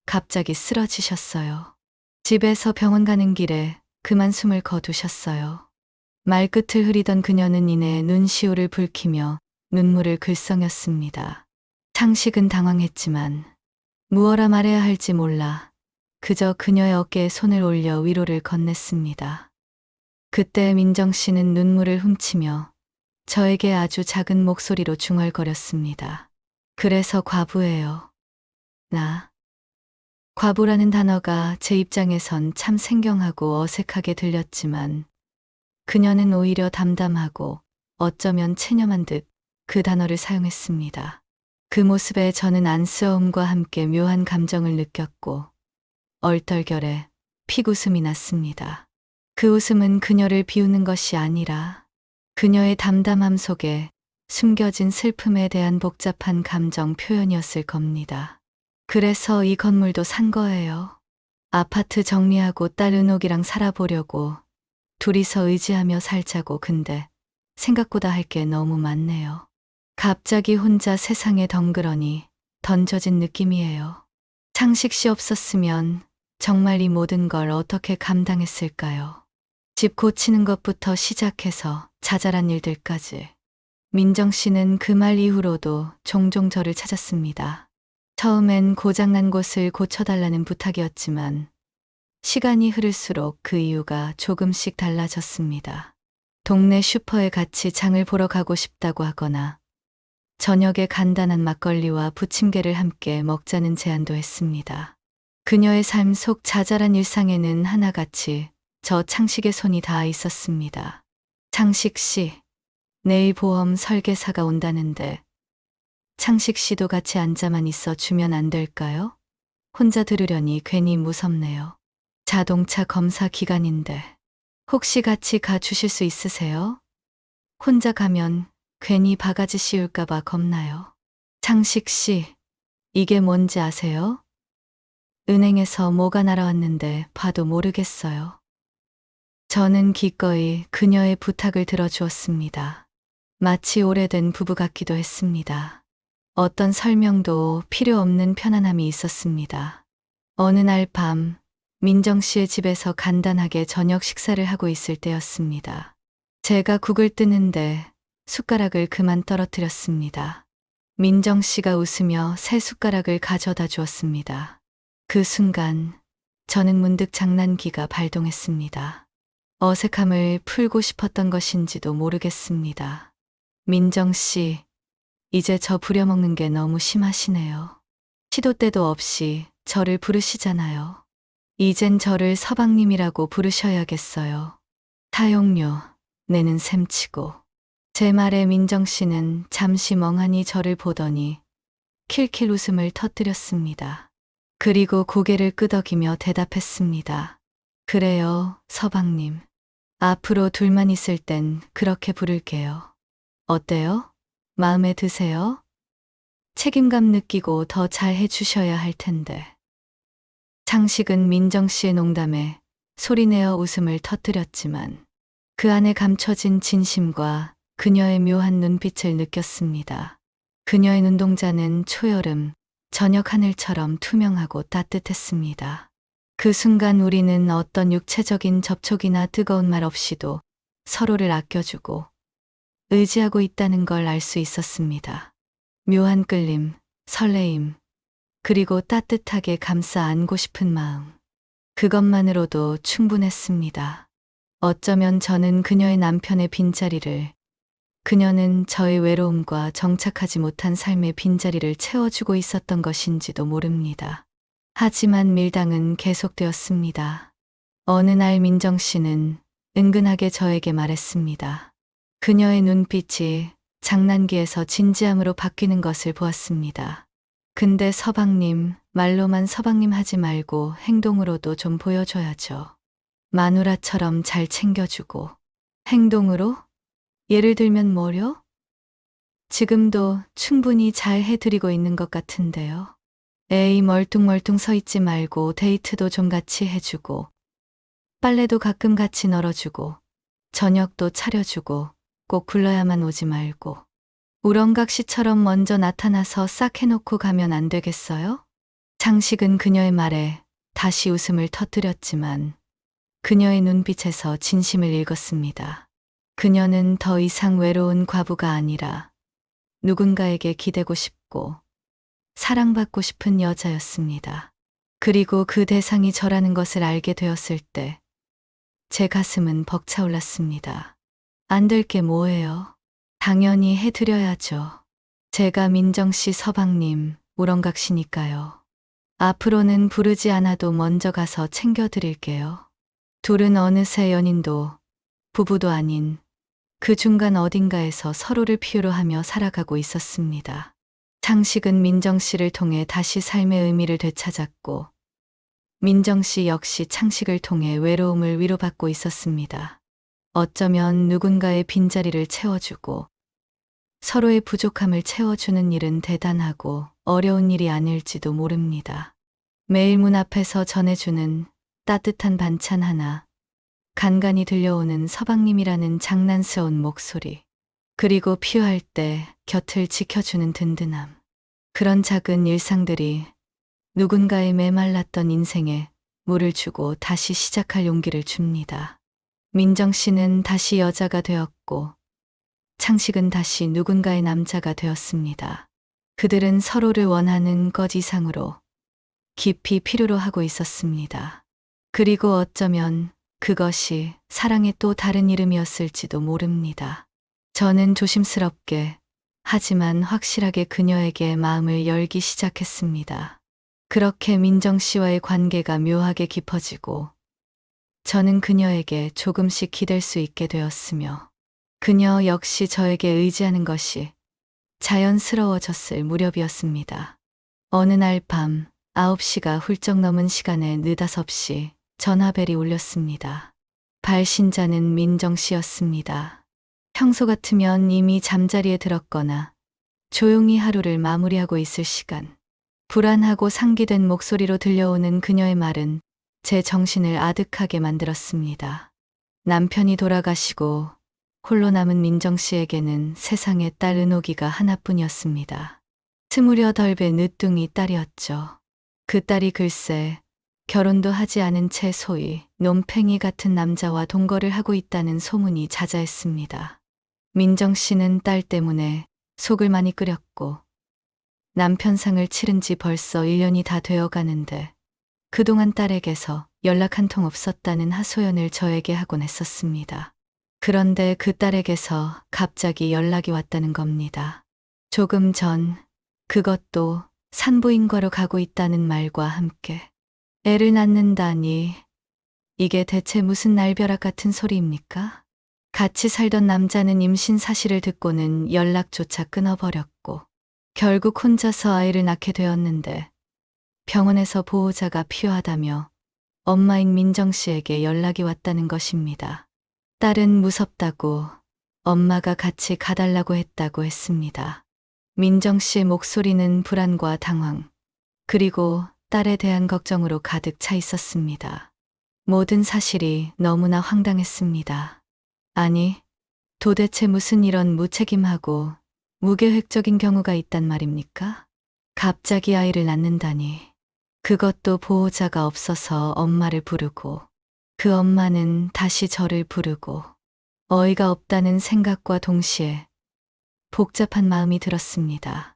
갑자기 쓰러지셨어요. 집에서 병원 가는 길에 그만 숨을 거두셨어요. 말끝을 흐리던 그녀는 이내 눈시울을 붉히며 눈물을 글썽였습니다. 창식은 당황했지만 무엇라 말해야 할지 몰라 그저 그녀의 어깨에 손을 올려 위로를 건넸습니다. 그때 민정 씨는 눈물을 훔치며 저에게 아주 작은 목소리로 중얼거렸습니다. 그래서 과부예요. 나 과부라는 단어가 제 입장에선 참 생경하고 어색하게 들렸지만 그녀는 오히려 담담하고 어쩌면 체념한 듯 그 단어를 사용했습니다. 그 모습에 저는 안쓰러움과 함께 묘한 감정을 느꼈고 얼떨결에 피웃음이 났습니다. 그 웃음은 그녀를 비웃는 것이 아니라 그녀의 담담함 속에 숨겨진 슬픔에 대한 복잡한 감정 표현이었을 겁니다. 그래서 이 건물도 산 거예요. 아파트 정리하고 딸 은옥이랑 살아보려고 둘이서 의지하며 살자고. 근데 생각보다 할 게 너무 많네요. 갑자기 혼자 세상에 덩그러니 던져진 느낌이에요. 창식 씨 없었으면 정말 이 모든 걸 어떻게 감당했을까요? 집 고치는 것부터 시작해서 자잘한 일들까지. 민정 씨는 그 말 이후로도 종종 저를 찾았습니다. 처음엔 고장난 곳을 고쳐달라는 부탁이었지만 시간이 흐를수록 그 이유가 조금씩 달라졌습니다. 동네 슈퍼에 같이 장을 보러 가고 싶다고 하거나 저녁에 간단한 막걸리와 부침개를 함께 먹자는 제안도 했습니다. 그녀의 삶 속 자잘한 일상에는 하나같이 저 창식의 손이 닿아 있었습니다. 창식 씨, 내일 보험 설계사가 온다는데 창식 씨도 같이 앉아만 있어 주면 안 될까요? 혼자 들으려니 괜히 무섭네요. 자동차 검사 기간인데 혹시 같이 가 주실 수 있으세요? 혼자 가면 괜히 바가지 씌울까봐 겁나요. 창식 씨, 이게 뭔지 아세요? 은행에서 뭐가 날아왔는데 봐도 모르겠어요. 저는 기꺼이 그녀의 부탁을 들어주었습니다. 마치 오래된 부부 같기도 했습니다. 어떤 설명도 필요 없는 편안함이 있었습니다. 어느 날 밤, 민정 씨의 집에서 간단하게 저녁 식사를 하고 있을 때였습니다. 제가 국을 뜨는데 숟가락을 그만 떨어뜨렸습니다. 민정 씨가 웃으며 새 숟가락을 가져다 주었습니다. 그 순간 저는 문득 장난기가 발동했습니다. 어색함을 풀고 싶었던 것인지도 모르겠습니다. 민정 씨, 이제 저 부려먹는 게 너무 심하시네요. 시도 때도 없이 저를 부르시잖아요. 이젠 저를 서방님이라고 부르셔야겠어요. 사용료 내는 셈치고. 제 말에 민정 씨는 잠시 멍하니 저를 보더니 킬킬 웃음을 터뜨렸습니다. 그리고 고개를 끄덕이며 대답했습니다. 그래요, 서방님. 앞으로 둘만 있을 땐 그렇게 부를게요. 어때요? 마음에 드세요? 책임감 느끼고 더 잘해 주셔야 할 텐데. 창식은 민정 씨의 농담에 소리내어 웃음을 터뜨렸지만 그 안에 감춰진 진심과 그녀의 묘한 눈빛을 느꼈습니다. 그녀의 눈동자는 초여름, 저녁 하늘처럼 투명하고 따뜻했습니다. 그 순간 우리는 어떤 육체적인 접촉이나 뜨거운 말 없이도 서로를 아껴주고 의지하고 있다는 걸 알 수 있었습니다. 묘한 끌림, 설레임, 그리고 따뜻하게 감싸 안고 싶은 마음. 그것만으로도 충분했습니다. 어쩌면 저는 그녀의 남편의 빈자리를, 그녀는 저의 외로움과 정착하지 못한 삶의 빈자리를 채워주고 있었던 것인지도 모릅니다. 하지만 밀당은 계속되었습니다. 어느 날 민정 씨는 은근하게 저에게 말했습니다. 그녀의 눈빛이 장난기에서 진지함으로 바뀌는 것을 보았습니다. 근데 서방님, 말로만 서방님 하지 말고 행동으로도 좀 보여줘야죠. 마누라처럼 잘 챙겨주고. 행동으로? 예를 들면 뭐요? 지금도 충분히 잘 해드리고 있는 것 같은데요. 에이, 멀뚱멀뚱 서 있지 말고 데이트도 좀 같이 해주고, 빨래도 가끔 같이 널어주고, 저녁도 차려주고, 꼭 불러야만 오지 말고. 우렁각시처럼 먼저 나타나서 싹 해놓고 가면 안 되겠어요? 창식은 그녀의 말에 다시 웃음을 터뜨렸지만 그녀의 눈빛에서 진심을 읽었습니다. 그녀는 더 이상 외로운 과부가 아니라 누군가에게 기대고 싶고 사랑받고 싶은 여자였습니다. 그리고 그 대상이 저라는 것을 알게 되었을 때 제 가슴은 벅차올랐습니다. 안 될 게 뭐예요? 당연히 해드려야죠. 제가 민정 씨 서방님, 우렁각시니까요. 앞으로는 부르지 않아도 먼저 가서 챙겨드릴게요. 둘은 어느새 연인도 부부도 아닌 그 중간 어딘가에서 서로를 필요로 하며 살아가고 있었습니다. 창식은 민정 씨를 통해 다시 삶의 의미를 되찾았고, 민정 씨 역시 창식을 통해 외로움을 위로받고 있었습니다. 어쩌면 누군가의 빈자리를 채워주고 서로의 부족함을 채워주는 일은 대단하고 어려운 일이 아닐지도 모릅니다. 매일 문 앞에서 전해주는 따뜻한 반찬 하나, 간간히 들려오는 서방님이라는 장난스러운 목소리, 그리고 필요할 때 곁을 지켜주는 든든함. 그런 작은 일상들이 누군가의 메말랐던 인생에 물을 주고 다시 시작할 용기를 줍니다. 민정 씨는 다시 여자가 되었고, 창식은 다시 누군가의 남자가 되었습니다. 그들은 서로를 원하는 것 이상으로 깊이 필요로 하고 있었습니다. 그리고 어쩌면 그것이 사랑의 또 다른 이름이었을지도 모릅니다. 저는 조심스럽게 하지만 확실하게 그녀에게 마음을 열기 시작했습니다. 그렇게 민정 씨와의 관계가 묘하게 깊어지고 저는 그녀에게 조금씩 기댈 수 있게 되었으며 그녀 역시 저에게 의지하는 것이 자연스러워졌을 무렵이었습니다. 어느 날 밤 9시가 훌쩍 넘은 시간에 느닷없이 전화벨이 울렸습니다. 발신자는 민정 씨였습니다. 평소 같으면 이미 잠자리에 들었거나 조용히 하루를 마무리하고 있을 시간. 불안하고 상기된 목소리로 들려오는 그녀의 말은 제 정신을 아득하게 만들었습니다. 남편이 돌아가시고 홀로 남은 민정 씨에게는 세상에 딸 은옥이가 하나뿐이었습니다. 28의 늦둥이 딸이었죠. 그 딸이 글쎄 결혼도 하지 않은 채 소위 놈팽이 같은 남자와 동거를 하고 있다는 소문이 자자했습니다. 민정 씨는 딸 때문에 속을 많이 끓였고 남편 상을 치른 지 벌써 1년이 다 되어 가는데 그동안 딸에게서 연락 한 통 없었다는 하소연을 저에게 하곤 했었습니다. 그런데 그 딸에게서 갑자기 연락이 왔다는 겁니다. 조금 전 그것도 산부인과로 가고 있다는 말과 함께 애를 낳는다니 이게 대체 무슨 날벼락 같은 소리입니까? 같이 살던 남자는 임신 사실을 듣고는 연락조차 끊어버렸고 결국 혼자서 아이를 낳게 되었는데 병원에서 보호자가 필요하다며 엄마인 민정 씨에게 연락이 왔다는 것입니다. 딸은 무섭다고 엄마가 같이 가달라고 했다고 했습니다. 민정 씨의 목소리는 불안과 당황, 그리고 딸에 대한 걱정으로 가득 차 있었습니다. 모든 사실이 너무나 황당했습니다. 아니, 도대체 무슨 이런 무책임하고 무계획적인 경우가 있단 말입니까? 갑자기 아이를 낳는다니. 그것도 보호자가 없어서 엄마를 부르고 그 엄마는 다시 저를 부르고 어이가 없다는 생각과 동시에 복잡한 마음이 들었습니다.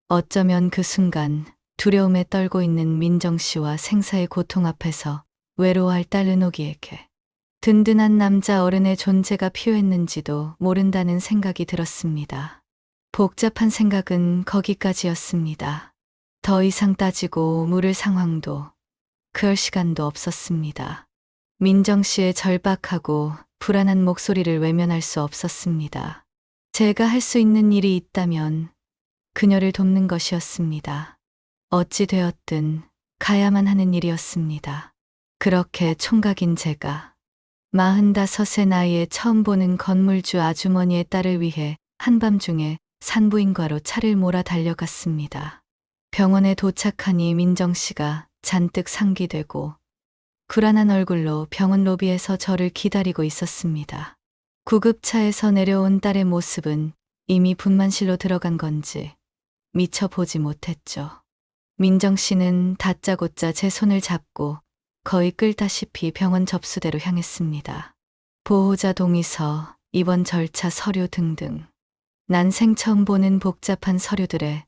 어쩌면 그 순간 두려움에 떨고 있는 민정 씨와 생사의 고통 앞에서 외로워할 딸 은옥이에게 든든한 남자 어른의 존재가 필요했는지도 모른다는 생각이 들었습니다. 복잡한 생각은 거기까지였습니다. 더 이상 따지고 물을 상황도 그럴 시간도 없었습니다. 민정 씨의 절박하고 불안한 목소리를 외면할 수 없었습니다. 제가 할 수 있는 일이 있다면 그녀를 돕는 것이었습니다. 어찌 되었든 가야만 하는 일이었습니다. 그렇게 총각인 제가 45의 나이에 처음 보는 건물주 아주머니의 딸을 위해 한밤중에 산부인과로 차를 몰아 달려갔습니다. 병원에 도착하니 민정 씨가 잔뜩 상기되고 불안한 얼굴로 병원 로비에서 저를 기다리고 있었습니다. 구급차에서 내려온 딸의 모습은 이미 분만실로 들어간 건지 미처 보지 못했죠. 민정 씨는 다짜고짜 제 손을 잡고 거의 끌다시피 병원 접수대로 향했습니다. 보호자 동의서, 입원 절차 서류 등등. 난생 처음 보는 복잡한 서류들에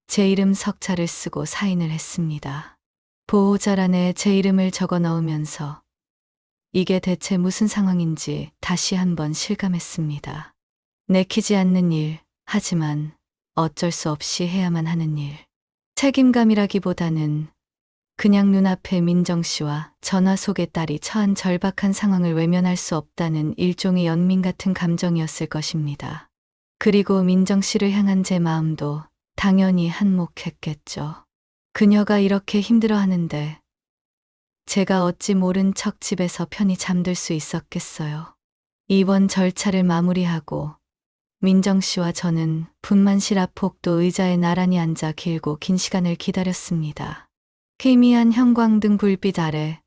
제 이름 석자를 쓰고 사인을 했습니다. 보호자란에 제 이름을 적어 넣으면서 이게 대체 무슨 상황인지 다시 한번 실감했습니다. 내키지 않는 일, 하지만 어쩔 수 없이 해야만 하는 일. 책임감이라기보다는 그냥 눈앞에 민정 씨와 전화 속의 딸이 처한 절박한 상황을 외면할 수 없다는 일종의 연민 같은 감정이었을 것입니다. 그리고 민정 씨를 향한 제 마음도 당연히 한몫했겠죠. 그녀가 이렇게 힘들어하는데 제가 어찌 모른 척 집에서 편히 잠들 수 있었겠어요. 입원 절차를 마무리하고 민정 씨와 저는 분만실 앞 복도 의자에 나란히 앉아 길고 긴 시간을 기다렸습니다. 희미한 형광등 불빛 아래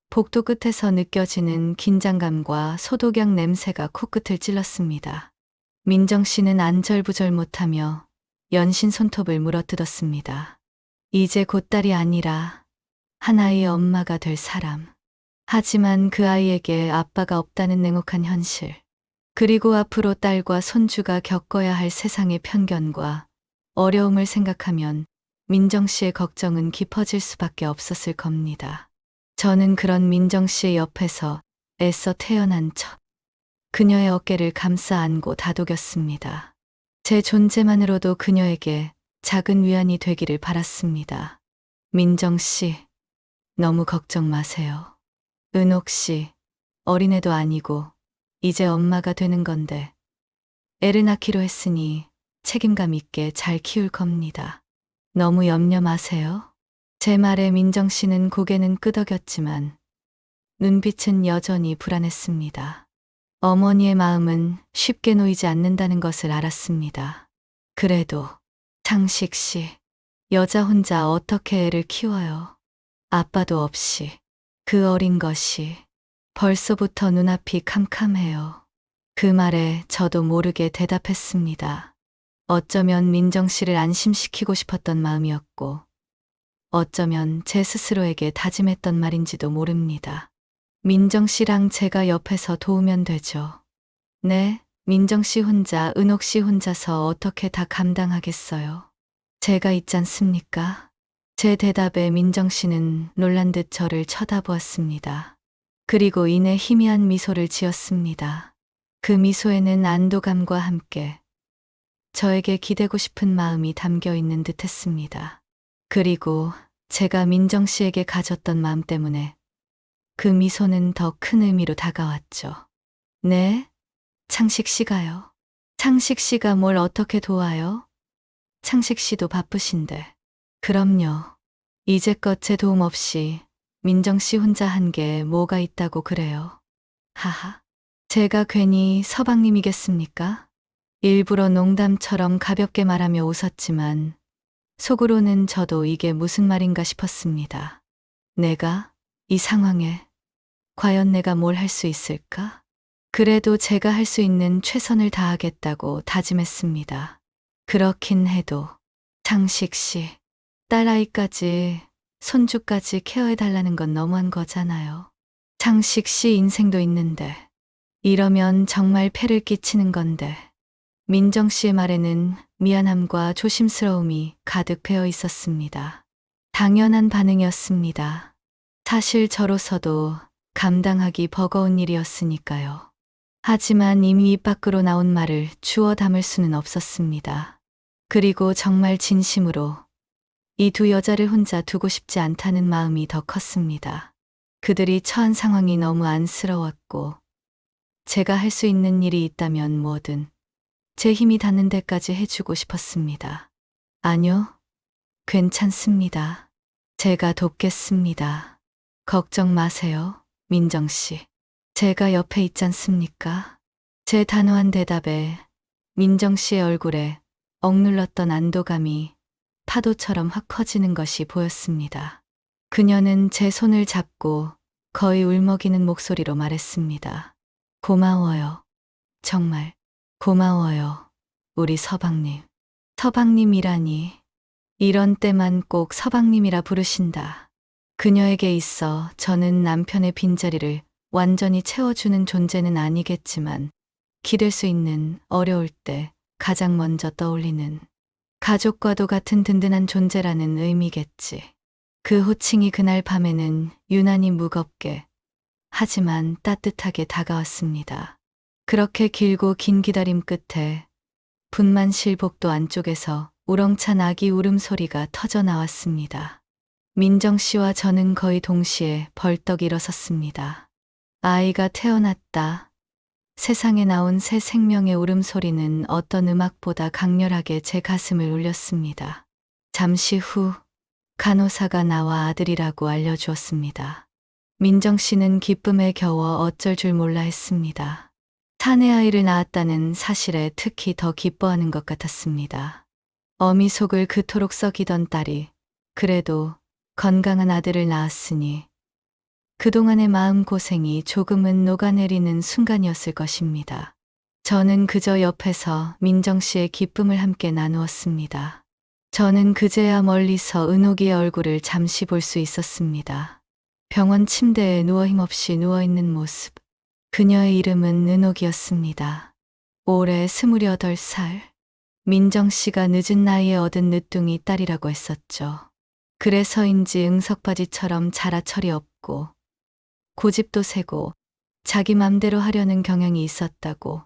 복도 끝에서 느껴지는 긴장감과 소독약 냄새가 코끝을 찔렀습니다. 민정 씨는 안절부절 못하며 연신 손톱을 물어뜯었습니다. 이제 곧 딸이 아니라 하나의 엄마가 될 사람. 하지만 그 아이에게 아빠가 없다는 냉혹한 현실. 그리고 앞으로 딸과 손주가 겪어야 할 세상의 편견과 어려움을 생각하면 민정 씨의 걱정은 깊어질 수밖에 없었을 겁니다. 저는 그런 민정 씨의 옆에서 애써 태어난 척 그녀의 어깨를 감싸 안고 다독였습니다. 제 존재만으로도 그녀에게 작은 위안이 되기를 바랐습니다. 민정 씨, 너무 걱정 마세요. 은옥 씨, 어린애도 아니고 이제 엄마가 되는 건데 애를 낳기로 했으니 책임감 있게 잘 키울 겁니다. 너무 염려 마세요. 제 말에 민정 씨는 고개는 끄덕였지만 눈빛은 여전히 불안했습니다. 어머니의 마음은 쉽게 놓이지 않는다는 것을 알았습니다. 그래도 창식 씨, 여자 혼자 어떻게 애를 키워요? 아빠도 없이. 그 어린 것이 벌써부터 눈앞이 캄캄해요. 그 말에 저도 모르게 대답했습니다. 어쩌면 민정 씨를 안심시키고 싶었던 마음이었고, 어쩌면 제 스스로에게 다짐했던 말인지도 모릅니다. 민정 씨랑 제가 옆에서 도우면 되죠. 네, 민정 씨 혼자, 은옥 씨 혼자서 어떻게 다 감당하겠어요. 제가 있잖습니까? 제 대답에 민정 씨는 놀란 듯 저를 쳐다보았습니다. 그리고 이내 희미한 미소를 지었습니다. 그 미소에는 안도감과 함께 저에게 기대고 싶은 마음이 담겨 있는 듯 했습니다. 그리고 제가 민정 씨에게 가졌던 마음 때문에 그 미소는 더 큰 의미로 다가왔죠. 네? 창식 씨가요? 창식 씨가 뭘 어떻게 도와요? 창식 씨도 바쁘신데. 그럼요. 이제껏 제 도움 없이 민정 씨 혼자 한 게 뭐가 있다고 그래요. 하하. 제가 괜히 서방님이겠습니까? 일부러 농담처럼 가볍게 말하며 웃었지만 속으로는 저도 이게 무슨 말인가 싶었습니다. 내가 이 상황에 과연 내가 뭘 할 수 있을까? 그래도 제가 할 수 있는 최선을 다하겠다고 다짐했습니다. 그렇긴 해도 창식 씨, 딸아이까지 손주까지 케어해달라는 건 너무한 거잖아요. 창식 씨 인생도 있는데 이러면 정말 폐를 끼치는 건데. 민정 씨의 말에는 미안함과 조심스러움이 가득 배어 있었습니다. 당연한 반응이었습니다. 사실 저로서도 감당하기 버거운 일이었으니까요. 하지만 이미 입 밖으로 나온 말을 주워 담을 수는 없었습니다. 그리고 정말 진심으로 이 두 여자를 혼자 두고 싶지 않다는 마음이 더 컸습니다. 그들이 처한 상황이 너무 안쓰러웠고 제가 할 수 있는 일이 있다면 뭐든 제 힘이 닿는 데까지 해주고 싶었습니다. 아니요, 괜찮습니다. 제가 돕겠습니다. 걱정 마세요, 민정 씨. 제가 옆에 있잖습니까? 제 단호한 대답에 민정 씨의 얼굴에 억눌렀던 안도감이 파도처럼 확 커지는 것이 보였습니다. 그녀는 제 손을 잡고 거의 울먹이는 목소리로 말했습니다. 고마워요. 정말 고마워요. 우리 서방님. 서방님이라니. 이런 때만 꼭 서방님이라 부르신다. 그녀에게 있어 저는 남편의 빈자리를 완전히 채워주는 존재는 아니겠지만 기댈 수 있는 어려울 때 가장 먼저 떠올리는 가족과도 같은 든든한 존재라는 의미겠지. 그 호칭이 그날 밤에는 유난히 무겁게 하지만 따뜻하게 다가왔습니다. 그렇게 길고 긴 기다림 끝에 분만실 복도 안쪽에서 우렁찬 아기 울음소리가 터져 나왔습니다. 민정 씨와 저는 거의 동시에 벌떡 일어섰습니다. 아이가 태어났다. 세상에 나온 새 생명의 울음소리는 어떤 음악보다 강렬하게 제 가슴을 울렸습니다. 잠시 후 간호사가 나와 아들이라고 알려주었습니다. 민정 씨는 기쁨에 겨워 어쩔 줄 몰라 했습니다. 사내 아이를 낳았다는 사실에 특히 더 기뻐하는 것 같았습니다. 어미 속을 그토록 썩이던 딸이 그래도 건강한 아들을 낳았으니 그동안의 마음고생이 조금은 녹아내리는 순간이었을 것입니다. 저는 그저 옆에서 민정 씨의 기쁨을 함께 나누었습니다. 저는 그제야 멀리서 은옥이의 얼굴을 잠시 볼 수 있었습니다. 병원 침대에 누워 힘없이 누워있는 모습. 그녀의 이름은 은옥이었습니다. 올해 28살. 민정 씨가 늦은 나이에 얻은 늦둥이 딸이라고 했었죠. 그래서인지 응석바지처럼 자라 철이 없고 고집도 세고 자기 맘대로 하려는 경향이 있었다고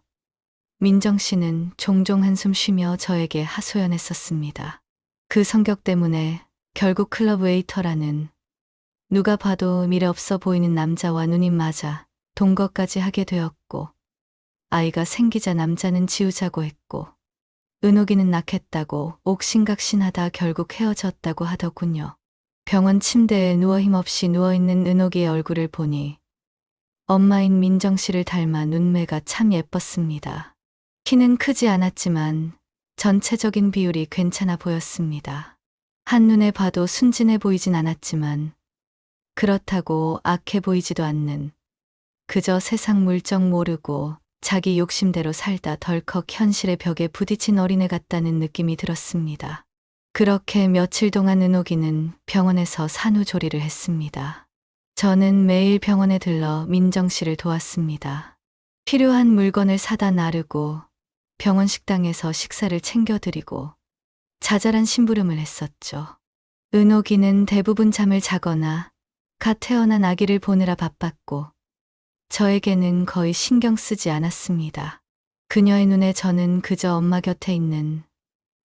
민정 씨는 종종 한숨 쉬며 저에게 하소연했었습니다. 그 성격 때문에 결국 클럽 웨이터라는 누가 봐도 미래 없어 보이는 남자와 눈이 맞아 동거까지 하게 되었고 아이가 생기자 남자는 지우자고 했고 은옥이는 낳겠다고 옥신각신하다 결국 헤어졌다고 하더군요. 병원 침대에 누워 힘없이 누워있는 은옥이의 얼굴을 보니 엄마인 민정 씨를 닮아 눈매가 참 예뻤습니다. 키는 크지 않았지만 전체적인 비율이 괜찮아 보였습니다. 한눈에 봐도 순진해 보이진 않았지만 그렇다고 악해 보이지도 않는 그저 세상 물정 모르고 자기 욕심대로 살다 덜컥 현실의 벽에 부딪힌 어린애 같다는 느낌이 들었습니다. 그렇게 며칠 동안 은옥이는 병원에서 산후조리를 했습니다. 저는 매일 병원에 들러 민정 씨를 도왔습니다. 필요한 물건을 사다 나르고 병원 식당에서 식사를 챙겨드리고 자잘한 심부름을 했었죠. 은옥이는 대부분 잠을 자거나 갓 태어난 아기를 보느라 바빴고 저에게는 거의 신경 쓰지 않았습니다. 그녀의 눈에 저는 그저 엄마 곁에 있는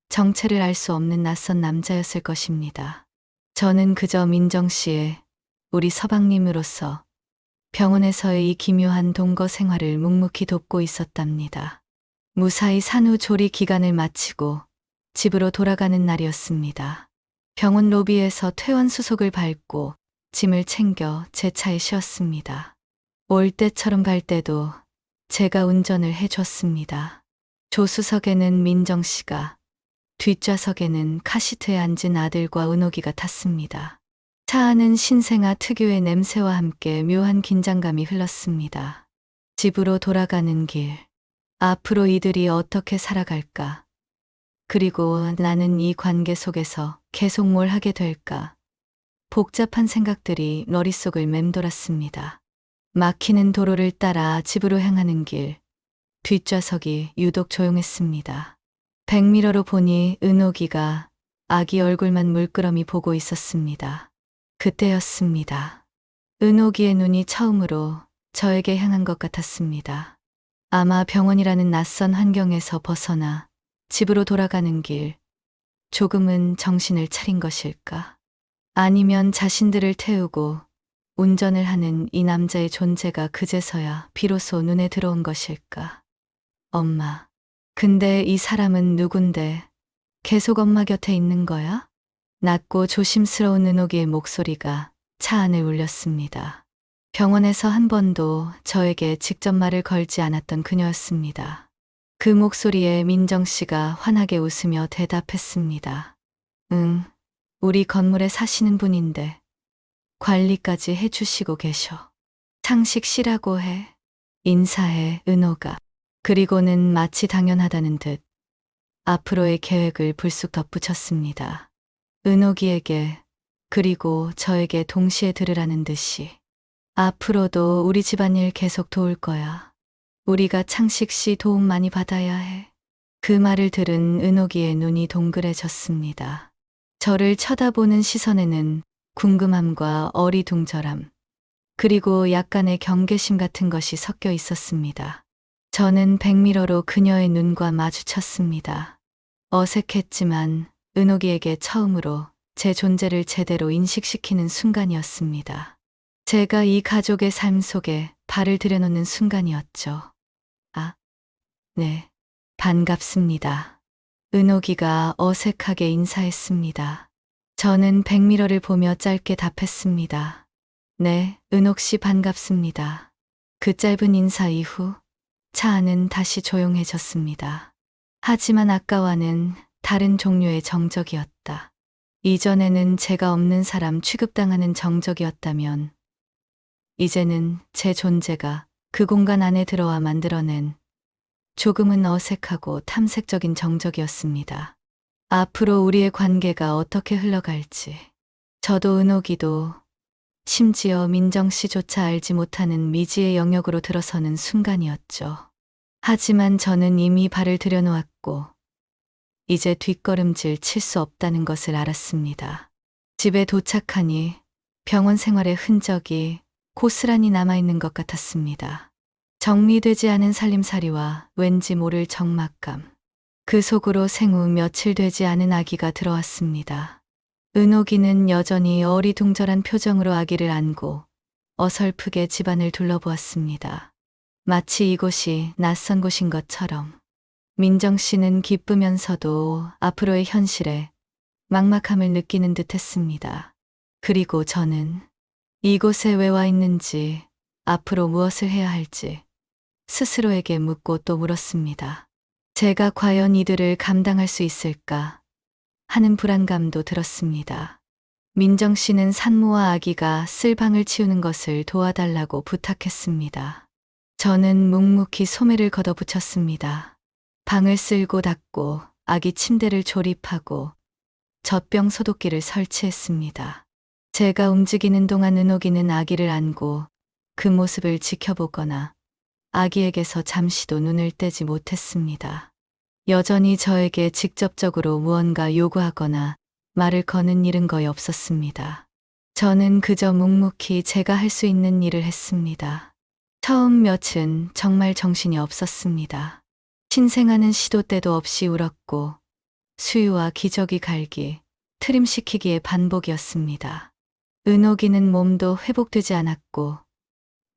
정체를 알 수 없는 낯선 남자였을 것입니다. 저는 그저 민정 씨의 우리 서방님으로서 병원에서의 이 기묘한 동거 생활을 묵묵히 돕고 있었답니다. 무사히 산후조리 기간을 마치고 집으로 돌아가는 날이었습니다. 병원 로비에서 퇴원 수속을 밟고 짐을 챙겨 제 차에 씌웠습니다. 올 때처럼 갈 때도 제가 운전을 해줬습니다. 조수석에는 민정 씨가, 뒷좌석에는 카시트에 앉은 아들과 은옥이가 탔습니다. 차 안은 신생아 특유의 냄새와 함께 묘한 긴장감이 흘렀습니다. 집으로 돌아가는 길, 앞으로 이들이 어떻게 살아갈까? 그리고 나는 이 관계 속에서 계속 뭘 하게 될까? 복잡한 생각들이 머릿속을 맴돌았습니다. 막히는 도로를 따라 집으로 향하는 길, 뒷좌석이 유독 조용했습니다. 백미러로 보니 은옥이가 아기 얼굴만 물끄러미 보고 있었습니다. 그때였습니다. 은옥이의 눈이 처음으로 저에게 향한 것 같았습니다. 아마 병원이라는 낯선 환경에서 벗어나 집으로 돌아가는 길, 조금은 정신을 차린 것일까? 아니면 자신들을 태우고 운전을 하는 이 남자의 존재가 그제서야 비로소 눈에 들어온 것일까? 엄마. 근데 이 사람은 누군데 계속 엄마 곁에 있는 거야? 낮고 조심스러운 은옥이의 목소리가 차 안을 울렸습니다. 병원에서 한 번도 저에게 직접 말을 걸지 않았던 그녀였습니다. 그 목소리에 민정 씨가 환하게 웃으며 대답했습니다. 응, 우리 건물에 사시는 분인데 관리까지 해주시고 계셔. 창식 씨라고 해. 인사해, 은호가. 그리고는 마치 당연하다는 듯 앞으로의 계획을 불쑥 덧붙였습니다. 은옥이에게 그리고 저에게 동시에 들으라는 듯이. 앞으로도 우리 집안일 계속 도울 거야. 우리가 창식 씨 도움 많이 받아야 해. 그 말을 들은 은옥이의 눈이 동그래졌습니다. 저를 쳐다보는 시선에는 궁금함과 어리둥절함, 그리고 약간의 경계심 같은 것이 섞여 있었습니다. 저는 백미러로 그녀의 눈과 마주쳤습니다. 어색했지만 은옥이에게 처음으로 제 존재를 제대로 인식시키는 순간이었습니다. 제가 이 가족의 삶 속에 발을 들여놓는 순간이었죠. 아, 네. 반갑습니다. 은옥이가 어색하게 인사했습니다. 저는 백미러를 보며 짧게 답했습니다. 네, 은옥 씨 반갑습니다. 그 짧은 인사 이후 차 안은 다시 조용해졌습니다. 하지만 아까와는 다른 종류의 정적이었다. 이전에는 제가 없는 사람 취급당하는 정적이었다면, 이제는 제 존재가 그 공간 안에 들어와 만들어낸 조금은 어색하고 탐색적인 정적이었습니다. 앞으로 우리의 관계가 어떻게 흘러갈지, 저도 은옥이도 심지어 민정 씨조차 알지 못하는 미지의 영역으로 들어서는 순간이었죠. 하지만 저는 이미 발을 들여놓았고, 이제 뒷걸음질 칠 수 없다는 것을 알았습니다. 집에 도착하니 병원 생활의 흔적이 고스란히 남아있는 것 같았습니다. 정리되지 않은 살림살이와 왠지 모를 적막감. 그 속으로 생후 며칠 되지 않은 아기가 들어왔습니다. 은옥이는 여전히 어리둥절한 표정으로 아기를 안고 어설프게 집안을 둘러보았습니다. 마치 이곳이 낯선 곳인 것처럼. 민정 씨는 기쁘면서도 앞으로의 현실에 막막함을 느끼는 듯 했습니다. 그리고 저는 이곳에 왜 와 있는지, 앞으로 무엇을 해야 할지 스스로에게 묻고 또 물었습니다. 제가 과연 이들을 감당할 수 있을까 하는 불안감도 들었습니다. 민정 씨는 산모와 아기가 쓸 방을 치우는 것을 도와달라고 부탁했습니다. 저는 묵묵히 소매를 걷어붙였습니다. 방을 쓸고 닦고 아기 침대를 조립하고 젖병 소독기를 설치했습니다. 제가 움직이는 동안 은옥이는 아기를 안고 그 모습을 지켜보거나 아기에게서 잠시도 눈을 떼지 못했습니다. 여전히 저에게 직접적으로 무언가 요구하거나 말을 거는 일은 거의 없었습니다. 저는 그저 묵묵히 제가 할 수 있는 일을 했습니다. 처음 며칠은 정말 정신이 없었습니다. 신생아는 시도 때도 없이 울었고 수유와 기저귀 갈기, 트림시키기의 반복이었습니다. 은옥이는 몸도 회복되지 않았고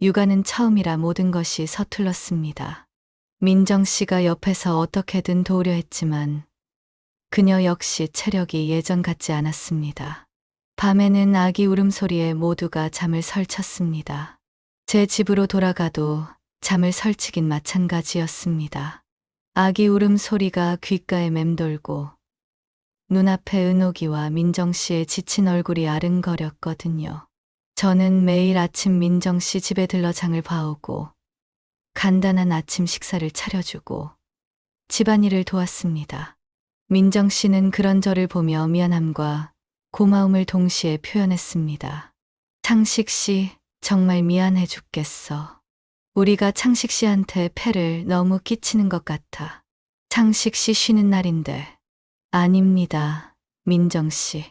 육아는 처음이라 모든 것이 서툴렀습니다. 민정 씨가 옆에서 어떻게든 도우려 했지만 그녀 역시 체력이 예전 같지 않았습니다. 밤에는 아기 울음소리에 모두가 잠을 설쳤습니다. 제 집으로 돌아가도 잠을 설치긴 마찬가지였습니다. 아기 울음소리가 귓가에 맴돌고 눈앞에 은옥이와 민정 씨의 지친 얼굴이 아른거렸거든요. 저는 매일 아침 민정 씨 집에 들러 장을 봐오고 간단한 아침 식사를 차려주고 집안일을 도왔습니다. 민정 씨는 그런 저를 보며 미안함과 고마움을 동시에 표현했습니다. 창식 씨, 정말 미안해 죽겠어. 우리가 창식 씨한테 폐를 너무 끼치는 것 같아. 창식 씨 쉬는 날인데. 아닙니다, 민정 씨.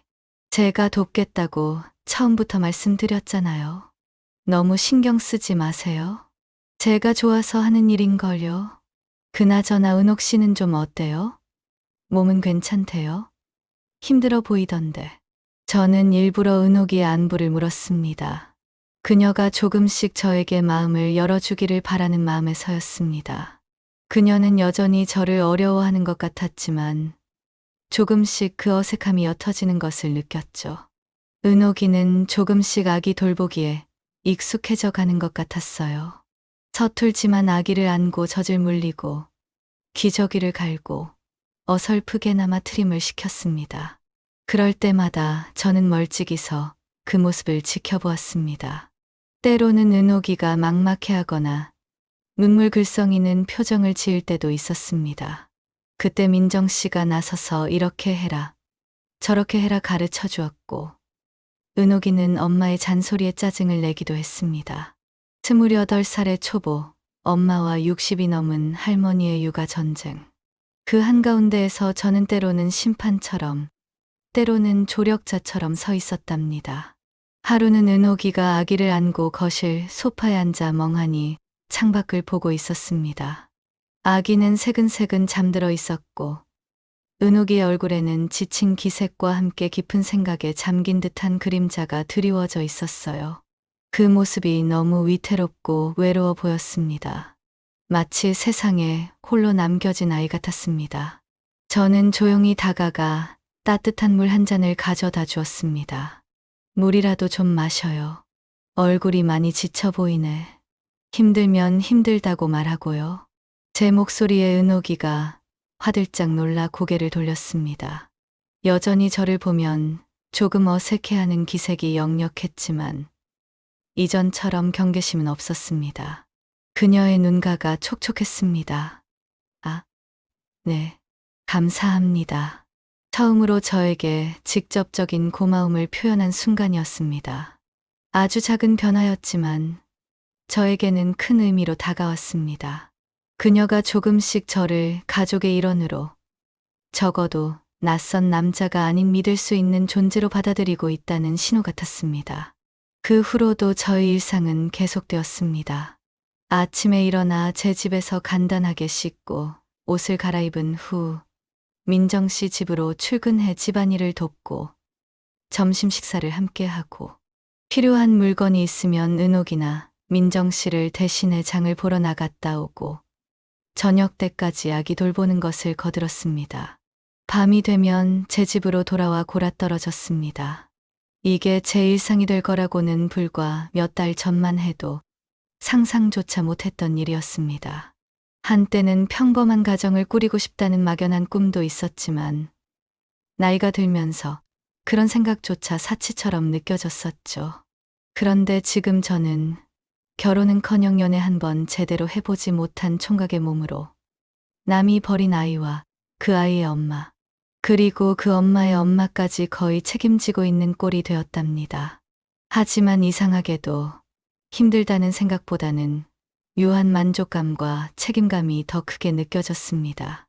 제가 돕겠다고 처음부터 말씀드렸잖아요. 너무 신경 쓰지 마세요. 제가 좋아서 하는 일인걸요. 그나저나 은옥 씨는 좀 어때요? 몸은 괜찮대요? 힘들어 보이던데. 저는 일부러 은옥이의 안부를 물었습니다. 그녀가 조금씩 저에게 마음을 열어주기를 바라는 마음에서였습니다. 그녀는 여전히 저를 어려워하는 것 같았지만 조금씩 그 어색함이 옅어지는 것을 느꼈죠. 은옥이는 조금씩 아기 돌보기에 익숙해져 가는 것 같았어요. 서툴지만 아기를 안고 젖을 물리고 기저귀를 갈고 어설프게나마 트림을 시켰습니다. 그럴 때마다 저는 멀찍이서 그 모습을 지켜보았습니다. 때로는 은옥이가 막막해하거나 눈물 글썽이는 표정을 지을 때도 있었습니다. 그때 민정 씨가 나서서 이렇게 해라, 저렇게 해라 가르쳐 주었고 은옥이는 엄마의 잔소리에 짜증을 내기도 했습니다. 28살의 초보, 엄마와 60이 넘은 할머니의 육아 전쟁. 그 한가운데에서 저는 때로는 심판처럼, 때로는 조력자처럼 서 있었답니다. 하루는 은옥이가 아기를 안고 거실 소파에 앉아 멍하니 창밖을 보고 있었습니다. 아기는 새근새근 잠들어 있었고 은옥이의 얼굴에는 지친 기색과 함께 깊은 생각에 잠긴 듯한 그림자가 드리워져 있었어요. 그 모습이 너무 위태롭고 외로워 보였습니다. 마치 세상에 홀로 남겨진 아이 같았습니다. 저는 조용히 다가가 따뜻한 물 한 잔을 가져다 주었습니다. 물이라도 좀 마셔요. 얼굴이 많이 지쳐 보이네. 힘들면 힘들다고 말하고요. 제 목소리에 은옥이가 화들짝 놀라 고개를 돌렸습니다. 여전히 저를 보면 조금 어색해하는 기색이 역력했지만 이전처럼 경계심은 없었습니다. 그녀의 눈가가 촉촉했습니다. 아, 네. 감사합니다. 처음으로 저에게 직접적인 고마움을 표현한 순간이었습니다. 아주 작은 변화였지만 저에게는 큰 의미로 다가왔습니다. 그녀가 조금씩 저를 가족의 일원으로, 적어도 낯선 남자가 아닌 믿을 수 있는 존재로 받아들이고 있다는 신호 같았습니다. 그 후로도 저의 일상은 계속되었습니다. 아침에 일어나 제 집에서 간단하게 씻고 옷을 갈아입은 후 민정 씨 집으로 출근해 집안일을 돕고 점심 식사를 함께 하고 필요한 물건이 있으면 은옥이나 민정 씨를 대신해 장을 보러 나갔다 오고 저녁 때까지 아기 돌보는 것을 거들었습니다. 밤이 되면 제 집으로 돌아와 골아떨어졌습니다. 이게 제 일상이 될 거라고는 불과 몇 달 전만 해도 상상조차 못했던 일이었습니다. 한때는 평범한 가정을 꾸리고 싶다는 막연한 꿈도 있었지만 나이가 들면서 그런 생각조차 사치처럼 느껴졌었죠. 그런데 지금 저는 결혼은커녕 연애 한 번 제대로 해보지 못한 총각의 몸으로 남이 버린 아이와 그 아이의 엄마, 그리고 그 엄마의 엄마까지 거의 책임지고 있는 꼴이 되었답니다. 하지만 이상하게도 힘들다는 생각보다는 묘한 만족감과 책임감이 더 크게 느껴졌습니다.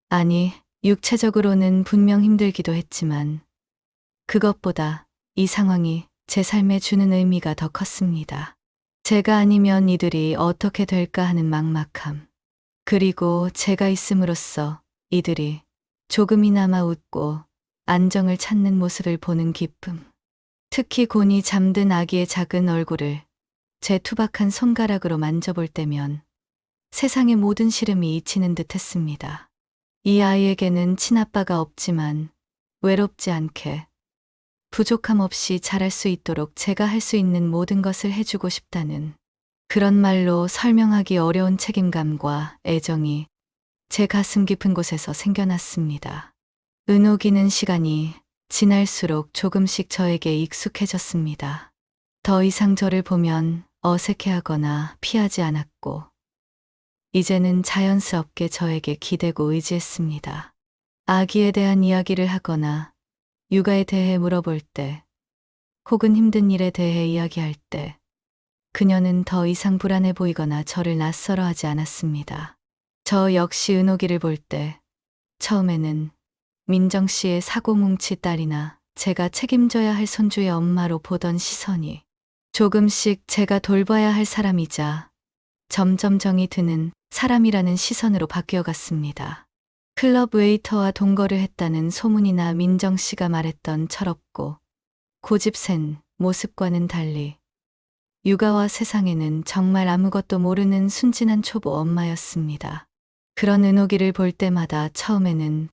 아니, 육체적으로는 분명 힘들기도 했지만 그것보다 이 상황이 제 삶에 주는 의미가 더 컸습니다. 제가 아니면 이들이 어떻게 될까 하는 막막함. 그리고 제가 있음으로써 이들이 조금이나마 웃고 안정을 찾는 모습을 보는 기쁨. 특히 곤히 잠든 아기의 작은 얼굴을 제 투박한 손가락으로 만져볼 때면 세상의 모든 시름이 잊히는 듯 했습니다. 이 아이에게는 친아빠가 없지만 외롭지 않게 부족함 없이 자랄 수 있도록 제가 할 수 있는 모든 것을 해주고 싶다는 그런 말로 설명하기 어려운 책임감과 애정이 제 가슴 깊은 곳에서 생겨났습니다. 은옥이는 시간이 지날수록 조금씩 저에게 익숙해졌습니다. 더 이상 저를 보면 어색해하거나 피하지 않았고 이제는 자연스럽게 저에게 기대고 의지했습니다. 아기에 대한 이야기를 하거나 육아에 대해 물어볼 때 혹은 힘든 일에 대해 이야기할 때 그녀는 더 이상 불안해 보이거나 저를 낯설어 하지 않았습니다. 저 역시 은옥이를 볼 때 처음에는 민정 씨의 사고뭉치 딸이나 제가 책임져야 할 손주의 엄마로 보던 시선이 조금씩 제가 돌봐야 할 사람이자 점점 정이 드는 사람이라는 시선으로 바뀌어 갔습니다. 클럽 웨이터와 동거를 했다는 소문이나 민정 씨가 말했던 철없고 고집센 모습과는 달리 육아와 세상에는 정말 아무것도 모르는 순진한 초보 엄마였습니다. 그런 은옥이를 볼 때마다 처음에는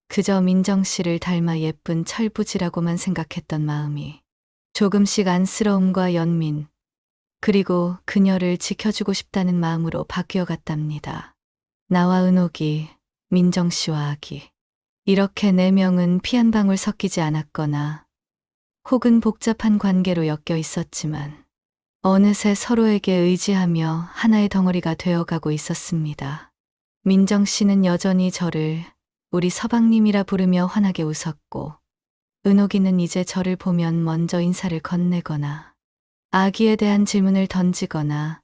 그저 민정 씨를 닮아 예쁜 철부지라고만 생각했던 마음이 조금씩 안쓰러움과 연민, 그리고 그녀를 지켜주고 싶다는 마음으로 바뀌어 갔답니다. 나와 은옥이, 민정 씨와 아기. 이렇게 네 명은 피 한 방울 섞이지 않았거나 혹은 복잡한 관계로 엮여 있었지만 어느새 서로에게 의지하며 하나의 덩어리가 되어가고 있었습니다. 민정 씨는 여전히 저를 우리 서방님이라 부르며 환하게 웃었고 은옥이는 이제 저를 보면 먼저 인사를 건네거나 아기에 대한 질문을 던지거나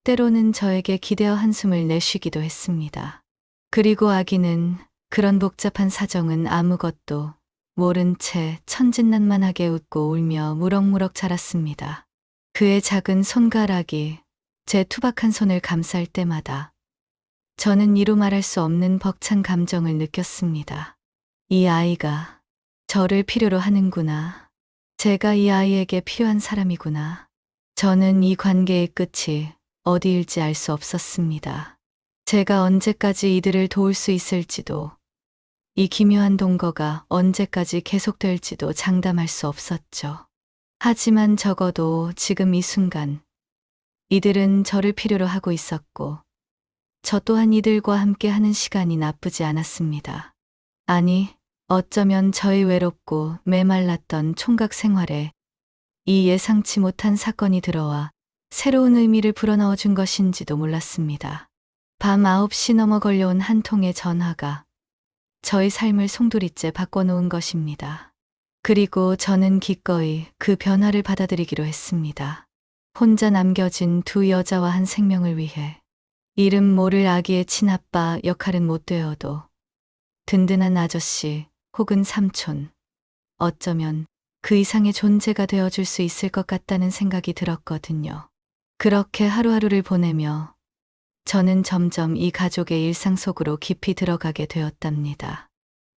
때로는 저에게 기대어 한숨을 내쉬기도 했습니다. 그리고 아기는 그런 복잡한 사정은 아무것도 모른 채 천진난만하게 웃고 울며 무럭무럭 자랐습니다. 그의 작은 손가락이 제 투박한 손을 감쌀 때마다 저는 이루 말할 수 없는 벅찬 감정을 느꼈습니다. 이 아이가 저를 필요로 하는구나. 제가 이 아이에게 필요한 사람이구나. 저는 이 관계의 끝이 어디일지 알 수 없었습니다. 제가 언제까지 이들을 도울 수 있을지도, 이 기묘한 동거가 언제까지 계속될지도 장담할 수 없었죠. 하지만 적어도 지금 이 순간, 이들은 저를 필요로 하고 있었고, 저 또한 이들과 함께 하는 시간이 나쁘지 않았습니다. 아니, 어쩌면 저의 외롭고 메말랐던 총각 생활에 이 예상치 못한 사건이 들어와 새로운 의미를 불어넣어 준 것인지도 몰랐습니다. 밤 9시 넘어 걸려온 한 통의 전화가 저의 삶을 송두리째 바꿔놓은 것입니다. 그리고 저는 기꺼이 그 변화를 받아들이기로 했습니다. 혼자 남겨진 두 여자와 한 생명을 위해 이름 모를 아기의 친아빠 역할은 못 되어도 든든한 아저씨 혹은 삼촌, 어쩌면 그 이상의 존재가 되어줄 수 있을 것 같다는 생각이 들었거든요. 그렇게 하루하루를 보내며 저는 점점 이 가족의 일상 속으로 깊이 들어가게 되었답니다.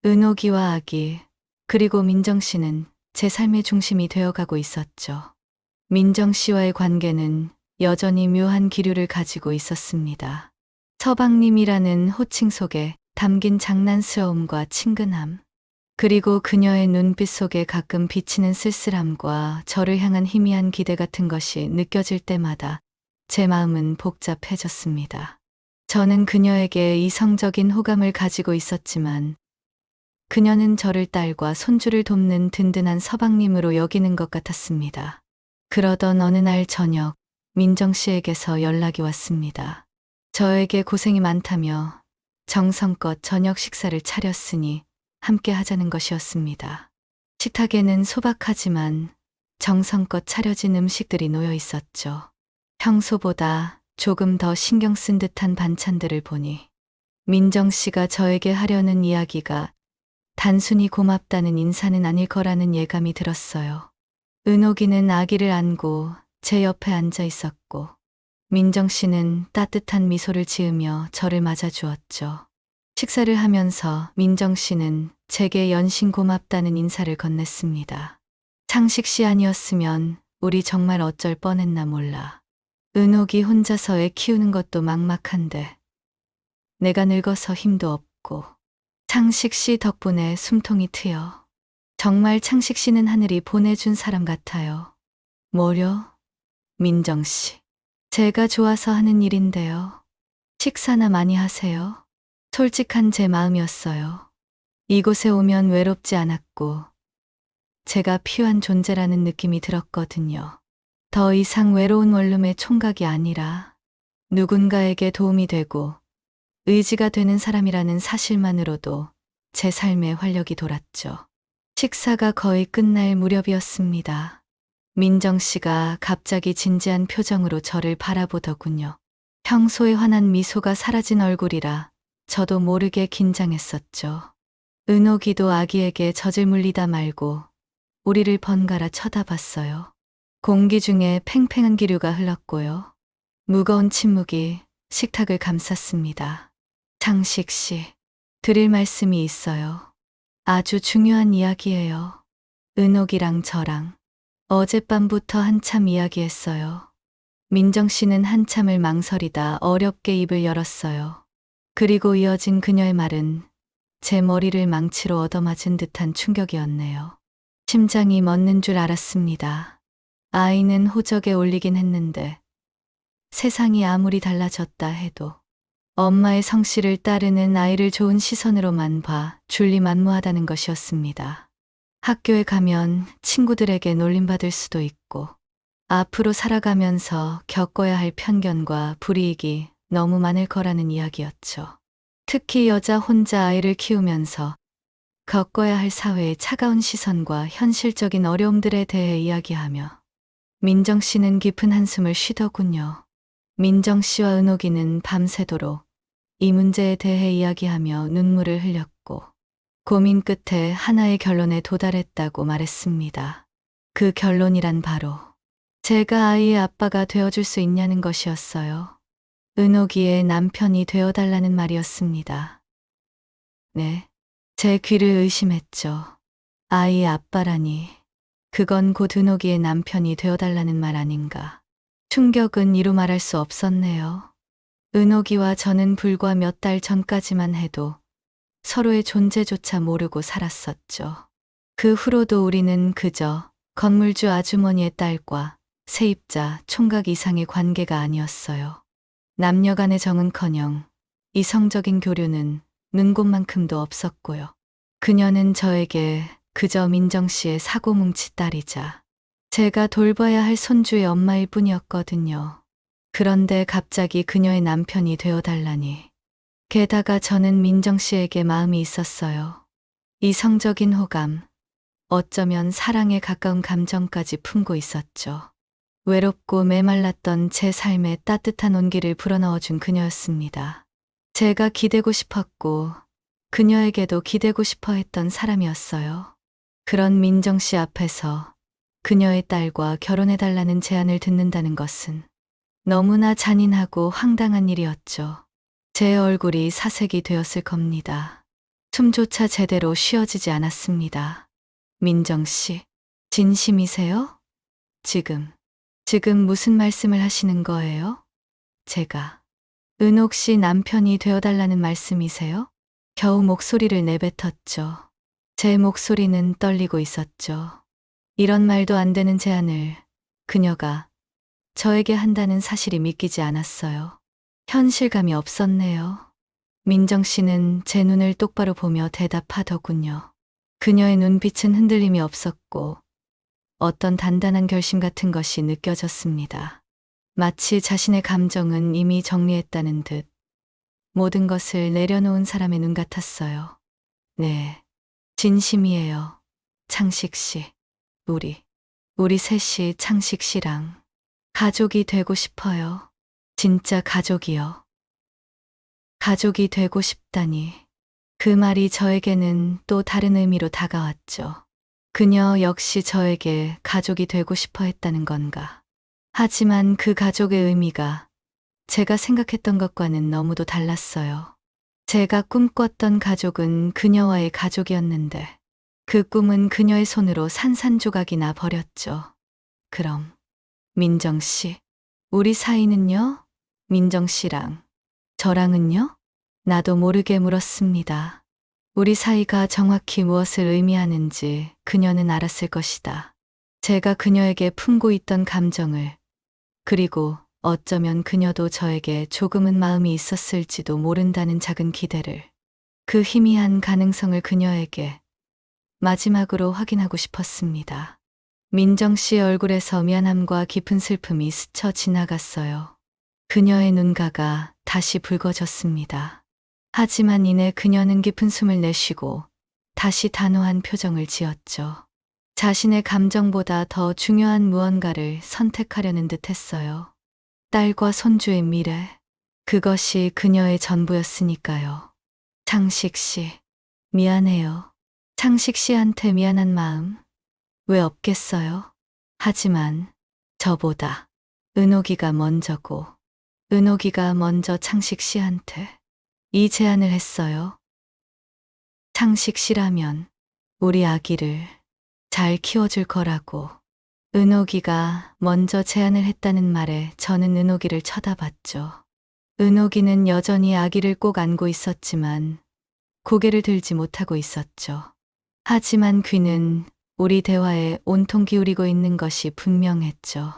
은옥이와 아기, 그리고 민정 씨는 제 삶의 중심이 되어가고 있었죠. 민정 씨와의 관계는 여전히 묘한 기류를 가지고 있었습니다. 서방님이라는 호칭 속에 담긴 장난스러움과 친근함, 그리고 그녀의 눈빛 속에 가끔 비치는 쓸쓸함과 저를 향한 희미한 기대 같은 것이 느껴질 때마다 제 마음은 복잡해졌습니다. 저는 그녀에게 이성적인 호감을 가지고 있었지만 그녀는 저를 딸과 손주를 돕는 든든한 서방님으로 여기는 것 같았습니다. 그러던 어느 날 저녁, 민정 씨에게서 연락이 왔습니다. 저에게 고생이 많다며 정성껏 저녁 식사를 차렸으니 함께 하자는 것이었습니다. 식탁에는 소박하지만 정성껏 차려진 음식들이 놓여 있었죠. 평소보다 조금 더 신경 쓴 듯한 반찬들을 보니 민정 씨가 저에게 하려는 이야기가 단순히 고맙다는 인사는 아닐 거라는 예감이 들었어요. 은옥이는 아기를 안고 제 옆에 앉아 있었고 민정 씨는 따뜻한 미소를 지으며 저를 맞아주었죠. 식사를 하면서 민정 씨는 제게 연신 고맙다는 인사를 건넸습니다. 창식 씨 아니었으면 우리 정말 어쩔 뻔했나 몰라. 은옥이 혼자서 애 키우는 것도 막막한데 내가 늙어서 힘도 없고 창식 씨 덕분에 숨통이 트여. 정말 창식 씨는 하늘이 보내준 사람 같아요. 뭐려? 민정 씨. 제가 좋아서 하는 일인데요. 식사나 많이 하세요. 솔직한 제 마음이었어요. 이곳에 오면 외롭지 않았고 제가 필요한 존재라는 느낌이 들었거든요. 더 이상 외로운 원룸의 총각이 아니라 누군가에게 도움이 되고 의지가 되는 사람이라는 사실만으로도 제 삶에 활력이 돌았죠. 식사가 거의 끝날 무렵이었습니다. 민정 씨가 갑자기 진지한 표정으로 저를 바라보더군요. 평소에 환한 미소가 사라진 얼굴이라 저도 모르게 긴장했었죠. 은옥이도 아기에게 젖을 물리다 말고 우리를 번갈아 쳐다봤어요. 공기 중에 팽팽한 기류가 흘렀고요. 무거운 침묵이 식탁을 감쌌습니다. 창식 씨, 드릴 말씀이 있어요. 아주 중요한 이야기예요. 은옥이랑 저랑 어젯밤부터 한참 이야기했어요. 민정 씨는 한참을 망설이다 어렵게 입을 열었어요. 그리고 이어진 그녀의 말은 제 머리를 망치로 얻어맞은 듯한 충격이었네요. 심장이 멎는 줄 알았습니다. 아이는 호적에 올리긴 했는데 세상이 아무리 달라졌다 해도 엄마의 성씨를 따르는 아이를 좋은 시선으로만 봐 줄리만무하다는 것이었습니다. 학교에 가면 친구들에게 놀림받을 수도 있고 앞으로 살아가면서 겪어야 할 편견과 불이익이 너무 많을 거라는 이야기였죠. 특히 여자 혼자 아이를 키우면서 겪어야 할 사회의 차가운 시선과 현실적인 어려움들에 대해 이야기하며 민정 씨는 깊은 한숨을 쉬더군요. 민정 씨와 은옥이는 밤새도록 이 문제에 대해 이야기하며 눈물을 흘렸고 고민 끝에 하나의 결론에 도달했다고 말했습니다. 그 결론이란 바로 제가 아이의 아빠가 되어줄 수 있냐는 것이었어요. 은옥이의 남편이 되어달라는 말이었습니다. 네, 제 귀를 의심했죠. 아이의 아빠라니. 그건 곧 은옥이의 남편이 되어달라는 말 아닌가. 충격은 이루 말할 수 없었네요. 은옥이와 저는 불과 몇 달 전까지만 해도 서로의 존재조차 모르고 살았었죠. 그 후로도 우리는 그저 건물주 아주머니의 딸과 세입자 총각 이상의 관계가 아니었어요. 남녀 간의 정은커녕 이성적인 교류는 눈곱만큼도 없었고요. 그녀는 저에게 그저 민정 씨의 사고뭉치 딸이자 제가 돌봐야 할 손주의 엄마일 뿐이었거든요. 그런데 갑자기 그녀의 남편이 되어달라니. 게다가 저는 민정 씨에게 마음이 있었어요. 이성적인 호감, 어쩌면 사랑에 가까운 감정까지 품고 있었죠. 외롭고 메말랐던 제 삶에 따뜻한 온기를 불어넣어준 그녀였습니다. 제가 기대고 싶었고 그녀에게도 기대고 싶어 했던 사람이었어요. 그런 민정 씨 앞에서 그녀의 딸과 결혼해달라는 제안을 듣는다는 것은 너무나 잔인하고 황당한 일이었죠. 제 얼굴이 사색이 되었을 겁니다. 숨조차 제대로 쉬어지지 않았습니다. 민정 씨, 진심이세요? 지금 무슨 말씀을 하시는 거예요? 제가 은옥 씨 남편이 되어달라는 말씀이세요? 겨우 목소리를 내뱉었죠. 제 목소리는 떨리고 있었죠. 이런 말도 안 되는 제안을 그녀가 저에게 한다는 사실이 믿기지 않았어요. 현실감이 없었네요. 민정 씨는 제 눈을 똑바로 보며 대답하더군요. 그녀의 눈빛은 흔들림이 없었고 어떤 단단한 결심 같은 것이 느껴졌습니다. 마치 자신의 감정은 이미 정리했다는 듯 모든 것을 내려놓은 사람의 눈 같았어요. 네, 진심이에요. 창식 씨. 우리 셋이 창식 씨랑 가족이 되고 싶어요. 진짜 가족이요. 가족이 되고 싶다니. 그 말이 저에게는 또 다른 의미로 다가왔죠. 그녀 역시 저에게 가족이 되고 싶어 했다는 건가. 하지만 그 가족의 의미가 제가 생각했던 것과는 너무도 달랐어요. 제가 꿈꿨던 가족은 그녀와의 가족이었는데 그 꿈은 그녀의 손으로 산산조각이 나 버렸죠. 그럼 민정 씨, 우리 사이는요? 민정 씨랑 저랑은요? 나도 모르게 물었습니다. 우리 사이가 정확히 무엇을 의미하는지 그녀는 알았을 것이다. 제가 그녀에게 품고 있던 감정을, 그리고 어쩌면 그녀도 저에게 조금은 마음이 있었을지도 모른다는 작은 기대를, 그 희미한 가능성을 그녀에게 마지막으로 확인하고 싶었습니다. 민정 씨의 얼굴에서 미안함과 깊은 슬픔이 스쳐 지나갔어요. 그녀의 눈가가 다시 붉어졌습니다. 하지만 이내 그녀는 깊은 숨을 내쉬고 다시 단호한 표정을 지었죠. 자신의 감정보다 더 중요한 무언가를 선택하려는 듯 했어요. 딸과 손주의 미래, 그것이 그녀의 전부였으니까요. 창식 씨, 미안해요. 창식 씨한테 미안한 마음 왜 없겠어요? 하지만 저보다 은옥이가 먼저고 은옥이가 먼저 창식 씨한테 이 제안을 했어요. 창식 씨라면 우리 아기를 잘 키워줄 거라고. 은옥이가 먼저 제안을 했다는 말에 저는 은옥이를 쳐다봤죠. 은옥이는 여전히 아기를 꼭 안고 있었지만 고개를 들지 못하고 있었죠. 하지만 귀는 우리 대화에 온통 기울이고 있는 것이 분명했죠.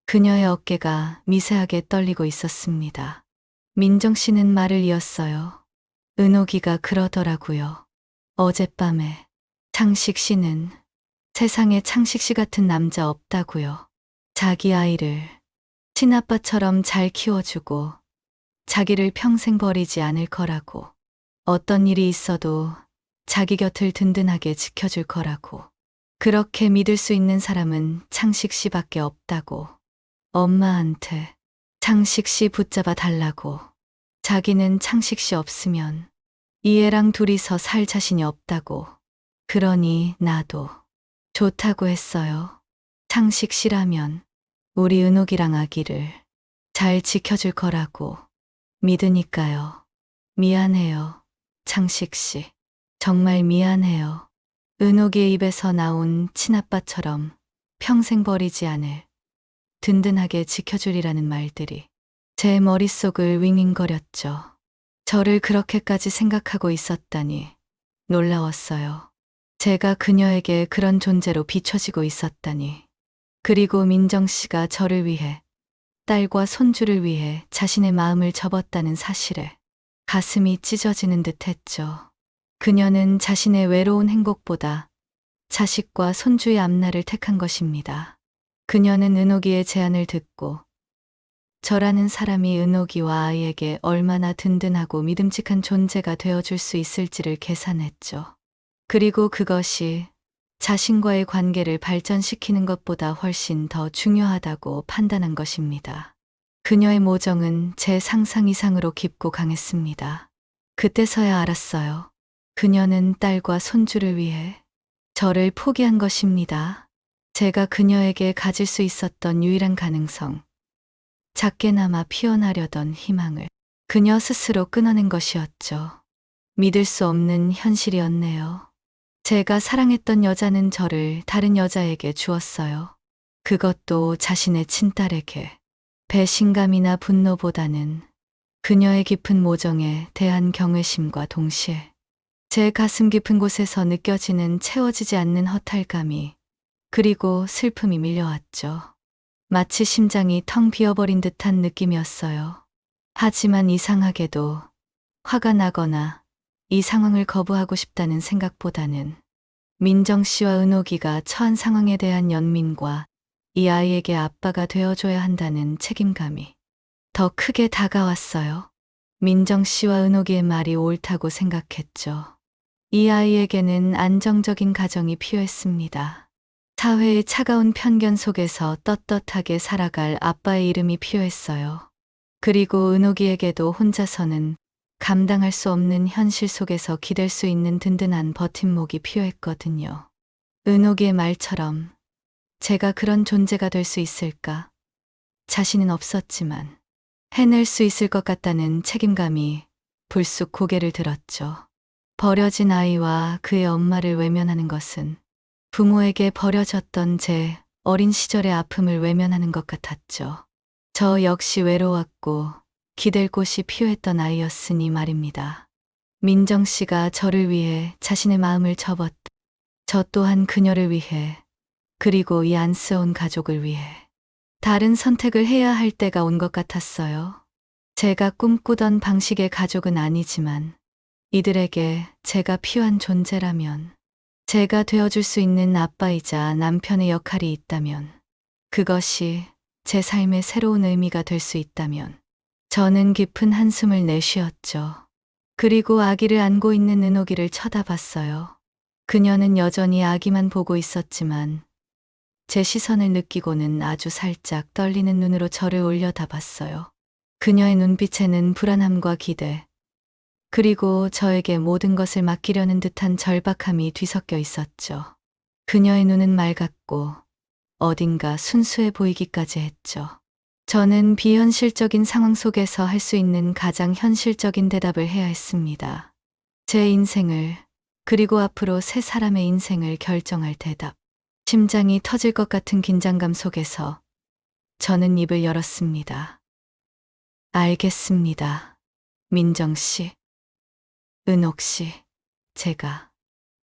그녀의 어깨가 미세하게 떨리고 있었습니다. 민정 씨는 말을 이었어요. 은옥이가 그러더라고요. 어젯밤에 창식 씨는 세상에 창식 씨 같은 남자 없다고요. 자기 아이를 친아빠처럼 잘 키워주고 자기를 평생 버리지 않을 거라고. 어떤 일이 있어도 자기 곁을 든든하게 지켜줄 거라고. 그렇게 믿을 수 있는 사람은 창식 씨밖에 없다고. 엄마한테 창식 씨 붙잡아 달라고. 자기는 창식 씨 없으면 이 애랑 둘이서 살 자신이 없다고. 그러니 나도 좋다고 했어요. 창식 씨라면 우리 은옥이랑 아기를 잘 지켜줄 거라고 믿으니까요. 미안해요, 창식 씨. 정말 미안해요. 은옥이의 입에서 나온 친아빠처럼 평생 버리지 않을, 든든하게 지켜주리라는 말들이 제 머릿속을 윙윙거렸죠. 저를 그렇게까지 생각하고 있었다니 놀라웠어요. 제가 그녀에게 그런 존재로 비춰지고 있었다니. 그리고 민정 씨가 저를 위해, 딸과 손주를 위해 자신의 마음을 접었다는 사실에 가슴이 찢어지는 듯 했죠. 그녀는 자신의 외로운 행복보다 자식과 손주의 앞날을 택한 것입니다. 그녀는 은옥이의 제안을 듣고 저라는 사람이 은옥이와 아이에게 얼마나 든든하고 믿음직한 존재가 되어줄 수 있을지를 계산했죠. 그리고 그것이 자신과의 관계를 발전시키는 것보다 훨씬 더 중요하다고 판단한 것입니다. 그녀의 모정은 제 상상 이상으로 깊고 강했습니다. 그때서야 알았어요. 그녀는 딸과 손주를 위해 저를 포기한 것입니다. 제가 그녀에게 가질 수 있었던 유일한 가능성, 작게나마 피어나려던 희망을 그녀 스스로 끊어낸 것이었죠. 믿을 수 없는 현실이었네요. 제가 사랑했던 여자는 저를 다른 여자에게 주었어요. 그것도 자신의 친딸에게. 배신감이나 분노보다는 그녀의 깊은 모정에 대한 경외심과 동시에 제 가슴 깊은 곳에서 느껴지는 채워지지 않는 허탈감이, 그리고 슬픔이 밀려왔죠. 마치 심장이 텅 비어버린 듯한 느낌이었어요. 하지만 이상하게도 화가 나거나 이 상황을 거부하고 싶다는 생각보다는 민정 씨와 은옥이가 처한 상황에 대한 연민과 이 아이에게 아빠가 되어줘야 한다는 책임감이 더 크게 다가왔어요. 민정 씨와 은옥이의 말이 옳다고 생각했죠. 이 아이에게는 안정적인 가정이 필요했습니다. 사회의 차가운 편견 속에서 떳떳하게 살아갈 아빠의 이름이 필요했어요. 그리고 은옥이에게도 혼자서는 감당할 수 없는 현실 속에서 기댈 수 있는 든든한 버팀목이 필요했거든요. 은옥이의 말처럼 제가 그런 존재가 될 수 있을까? 자신은 없었지만 해낼 수 있을 것 같다는 책임감이 불쑥 고개를 들었죠. 버려진 아이와 그의 엄마를 외면하는 것은 부모에게 버려졌던 제 어린 시절의 아픔을 외면하는 것 같았죠. 저 역시 외로웠고 기댈 곳이 필요했던 아이였으니 말입니다. 민정 씨가 저를 위해 자신의 마음을 접었, 저 또한 그녀를 위해, 그리고 이 안쓰러운 가족을 위해 다른 선택을 해야 할 때가 온 것 같았어요. 제가 꿈꾸던 방식의 가족은 아니지만 이들에게 제가 필요한 존재라면, 제가 되어줄 수 있는 아빠이자 남편의 역할이 있다면, 그것이 제 삶의 새로운 의미가 될 수 있다면, 저는 깊은 한숨을 내쉬었죠. 그리고 아기를 안고 있는 은옥이를 쳐다봤어요. 그녀는 여전히 아기만 보고 있었지만 제 시선을 느끼고는 아주 살짝 떨리는 눈으로 저를 올려다봤어요. 그녀의 눈빛에는 불안함과 기대, 그리고 저에게 모든 것을 맡기려는 듯한 절박함이 뒤섞여 있었죠. 그녀의 눈은 맑았고 어딘가 순수해 보이기까지 했죠. 저는 비현실적인 상황 속에서 할 수 있는 가장 현실적인 대답을 해야 했습니다. 제 인생을, 그리고 앞으로 세 사람의 인생을 결정할 대답. 심장이 터질 것 같은 긴장감 속에서 저는 입을 열었습니다. 알겠습니다. 민정 씨, 은옥 씨, 제가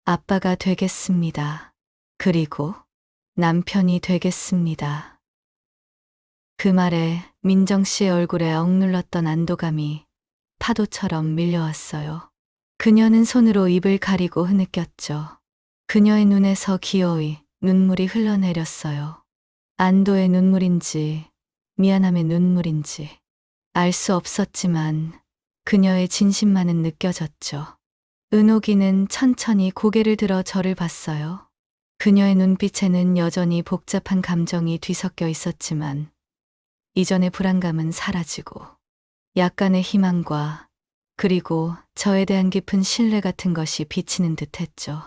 아빠가 되겠습니다. 그리고 남편이 되겠습니다. 그 말에 민정 씨의 얼굴에 억눌렀던 안도감이 파도처럼 밀려왔어요. 그녀는 손으로 입을 가리고 흐느꼈죠. 그녀의 눈에서 기어이 눈물이 흘러내렸어요. 안도의 눈물인지 미안함의 눈물인지 알 수 없었지만 그녀의 진심만은 느껴졌죠. 은옥이는 천천히 고개를 들어 저를 봤어요. 그녀의 눈빛에는 여전히 복잡한 감정이 뒤섞여 있었지만 이전의 불안감은 사라지고 약간의 희망과, 그리고 저에 대한 깊은 신뢰 같은 것이 비치는 듯 했죠.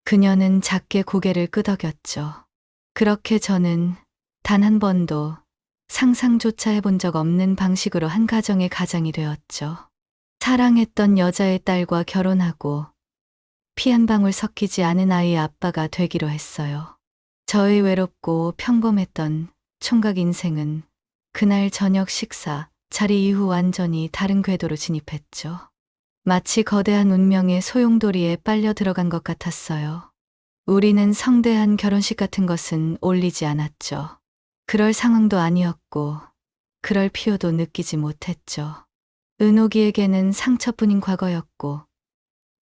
그녀는 작게 고개를 끄덕였죠. 그렇게 저는 단 한 번도 상상조차 해본 적 없는 방식으로 한 가정의 가장이 되었죠. 사랑했던 여자의 딸과 결혼하고 피 한 방울 섞이지 않은 아이의 아빠가 되기로 했어요. 저의 외롭고 평범했던 총각 인생은 그날 저녁 식사 자리 이후 완전히 다른 궤도로 진입했죠. 마치 거대한 운명의 소용돌이에 빨려 들어간 것 같았어요. 우리는 성대한 결혼식 같은 것은 올리지 않았죠. 그럴 상황도 아니었고, 그럴 필요도 느끼지 못했죠. 은옥이에게는 상처뿐인 과거였고,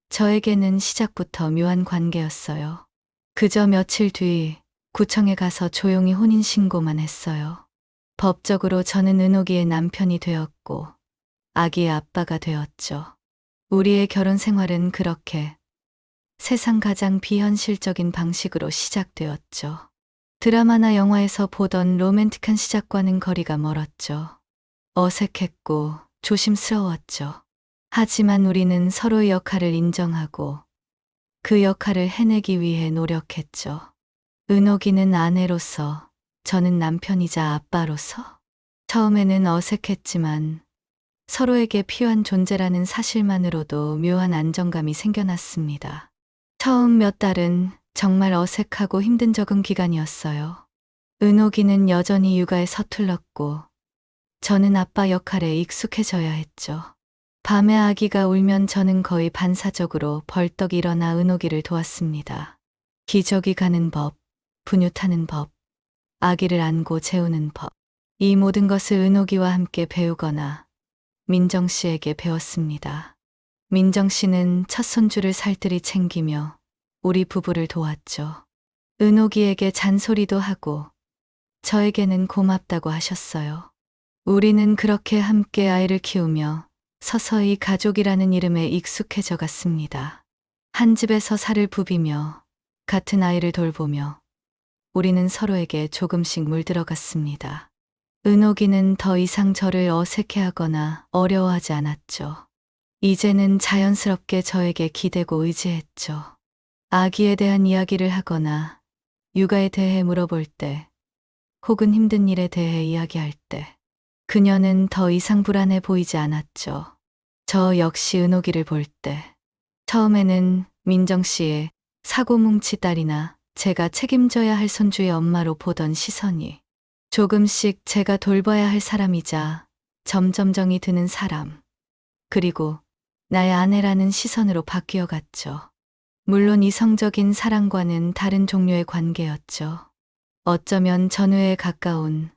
저에게는 시작부터 묘한 관계였어요. 그저 며칠 뒤 구청에 가서 조용히 혼인신고만 했어요. 법적으로 저는 은옥이의 남편이 되었고, 아기의 아빠가 되었죠. 우리의 결혼 생활은 그렇게 세상 가장 비현실적인 방식으로 시작되었죠. 드라마나 영화에서 보던 로맨틱한 시작과는 거리가 멀었죠. 어색했고 조심스러웠죠. 하지만 우리는 서로의 역할을 인정하고 그 역할을 해내기 위해 노력했죠. 은옥이는 아내로서, 저는 남편이자 아빠로서. 처음에는 어색했지만 서로에게 필요한 존재라는 사실만으로도 묘한 안정감이 생겨났습니다. 처음 몇 달은 정말 어색하고 힘든 적응 기간이었어요. 은옥이는 여전히 육아에 서툴렀고 저는 아빠 역할에 익숙해져야 했죠. 밤에 아기가 울면 저는 거의 반사적으로 벌떡 일어나 은옥이를 도왔습니다. 기저귀 가는 법, 분유 타는 법, 아기를 안고 재우는 법. 이 모든 것을 은옥이와 함께 배우거나 민정 씨에게 배웠습니다. 민정 씨는 첫 손주를 살뜰히 챙기며 우리 부부를 도왔죠. 은옥이에게 잔소리도 하고 저에게는 고맙다고 하셨어요. 우리는 그렇게 함께 아이를 키우며 서서히 가족이라는 이름에 익숙해져 갔습니다. 한 집에서 살을 부비며 같은 아이를 돌보며 우리는 서로에게 조금씩 물들어갔습니다. 은옥이는 더 이상 저를 어색해하거나 어려워하지 않았죠. 이제는 자연스럽게 저에게 기대고 의지했죠. 아기에 대한 이야기를 하거나 육아에 대해 물어볼 때 혹은 힘든 일에 대해 이야기할 때 그녀는 더 이상 불안해 보이지 않았죠. 저 역시 은옥이를 볼 때 처음에는 민정 씨의 사고뭉치 딸이나 제가 책임져야 할 손주의 엄마로 보던 시선이 조금씩 제가 돌봐야 할 사람이자 점점 정이 드는 사람, 그리고 나의 아내라는 시선으로 바뀌어 갔죠. 물론 이성적인 사랑과는 다른 종류의 관계였죠. 어쩌면 전후에 가까운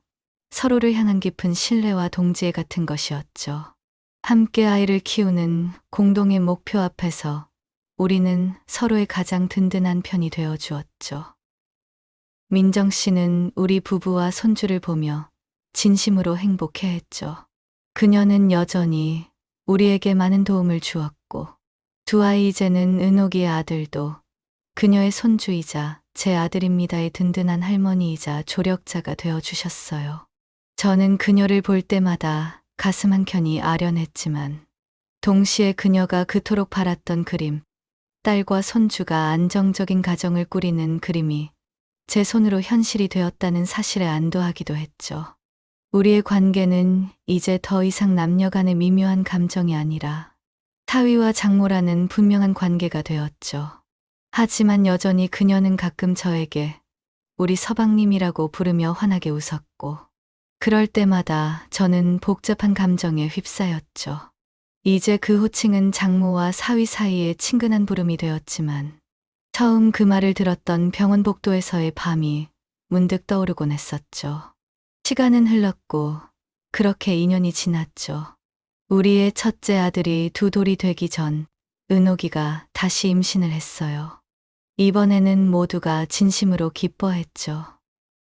서로를 향한 깊은 신뢰와 동지애 같은 것이었죠. 함께 아이를 키우는 공동의 목표 앞에서 우리는 서로의 가장 든든한 편이 되어 주었죠. 민정 씨는 우리 부부와 손주를 보며 진심으로 행복해했죠. 그녀는 여전히 우리에게 많은 도움을 주었고 두 아이 이제는 은옥이의 아들도 그녀의 손주이자 제 아들입니다의 든든한 할머니이자 조력자가 되어 주셨어요. 저는 그녀를 볼 때마다 가슴 한켠이 아련했지만 동시에 그녀가 그토록 바랐던 그림, 딸과 손주가 안정적인 가정을 꾸리는 그림이 제 손으로 현실이 되었다는 사실에 안도하기도 했죠. 우리의 관계는 이제 더 이상 남녀 간의 미묘한 감정이 아니라 사위와 장모라는 분명한 관계가 되었죠. 하지만 여전히 그녀는 가끔 저에게 우리 서방님이라고 부르며 환하게 웃었고 그럴 때마다 저는 복잡한 감정에 휩싸였죠. 이제 그 호칭은 장모와 사위 사이의 친근한 부름이 되었지만 처음 그 말을 들었던 병원 복도에서의 밤이 문득 떠오르곤 했었죠. 시간은 흘렀고 그렇게 2년이 지났죠. 우리의 첫째 아들이 두 돌이 되기 전 은옥이가 다시 임신을 했어요. 이번에는 모두가 진심으로 기뻐했죠.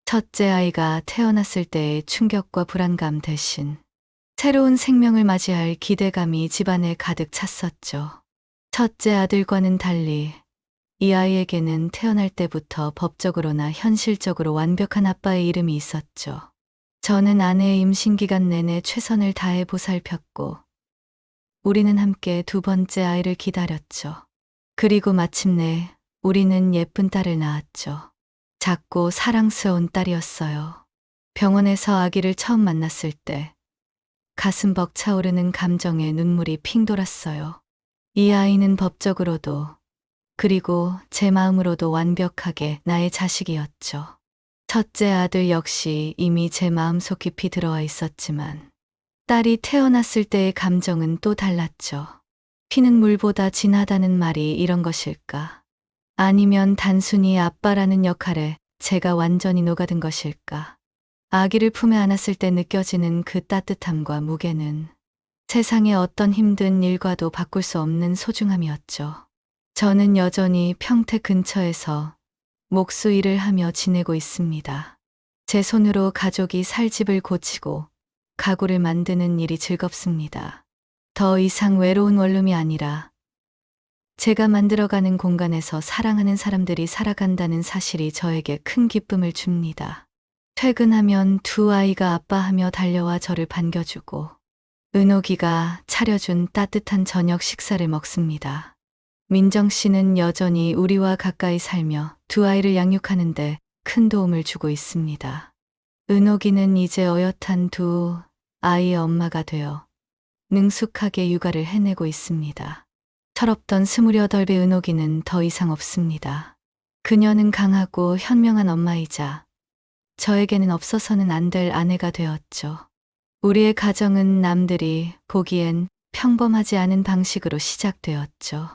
첫째 아이가 태어났을 때의 충격과 불안감 대신 새로운 생명을 맞이할 기대감이 집안에 가득 찼었죠. 첫째 아들과는 달리 이 아이에게는 태어날 때부터 법적으로나 현실적으로 완벽한 아빠의 이름이 있었죠. 저는 아내의 임신 기간 내내 최선을 다해 보살폈고 우리는 함께 두 번째 아이를 기다렸죠. 그리고 마침내 우리는 예쁜 딸을 낳았죠. 작고 사랑스러운 딸이었어요. 병원에서 아기를 처음 만났을 때 가슴 벅차오르는 감정에 눈물이 핑 돌았어요. 이 아이는 법적으로도 그리고 제 마음으로도 완벽하게 나의 자식이었죠. 첫째 아들 역시 이미 제 마음속 깊이 들어와 있었지만 딸이 태어났을 때의 감정은 또 달랐죠. 피는 물보다 진하다는 말이 이런 것일까? 아니면 단순히 아빠라는 역할에 제가 완전히 녹아든 것일까? 아기를 품에 안았을 때 느껴지는 그 따뜻함과 무게는 세상의 어떤 힘든 일과도 바꿀 수 없는 소중함이었죠. 저는 여전히 평택 근처에서 목수 일을 하며 지내고 있습니다. 제 손으로 가족이 살 집을 고치고 가구를 만드는 일이 즐겁습니다. 더 이상 외로운 원룸이 아니라 제가 만들어가는 공간에서 사랑하는 사람들이 살아간다는 사실이 저에게 큰 기쁨을 줍니다. 퇴근하면 두 아이가 아빠하며 달려와 저를 반겨주고 은옥이가 차려준 따뜻한 저녁 식사를 먹습니다. 민정 씨는 여전히 우리와 가까이 살며 두 아이를 양육하는데 큰 도움을 주고 있습니다. 은옥이는 이제 어엿한 두 아이의 엄마가 되어 능숙하게 육아를 해내고 있습니다. 철없던 28배 은옥이는 더 이상 없습니다. 그녀는 강하고 현명한 엄마이자 저에게는 없어서는 안 될 아내가 되었죠. 우리의 가정은 남들이 보기엔 평범하지 않은 방식으로 시작되었죠.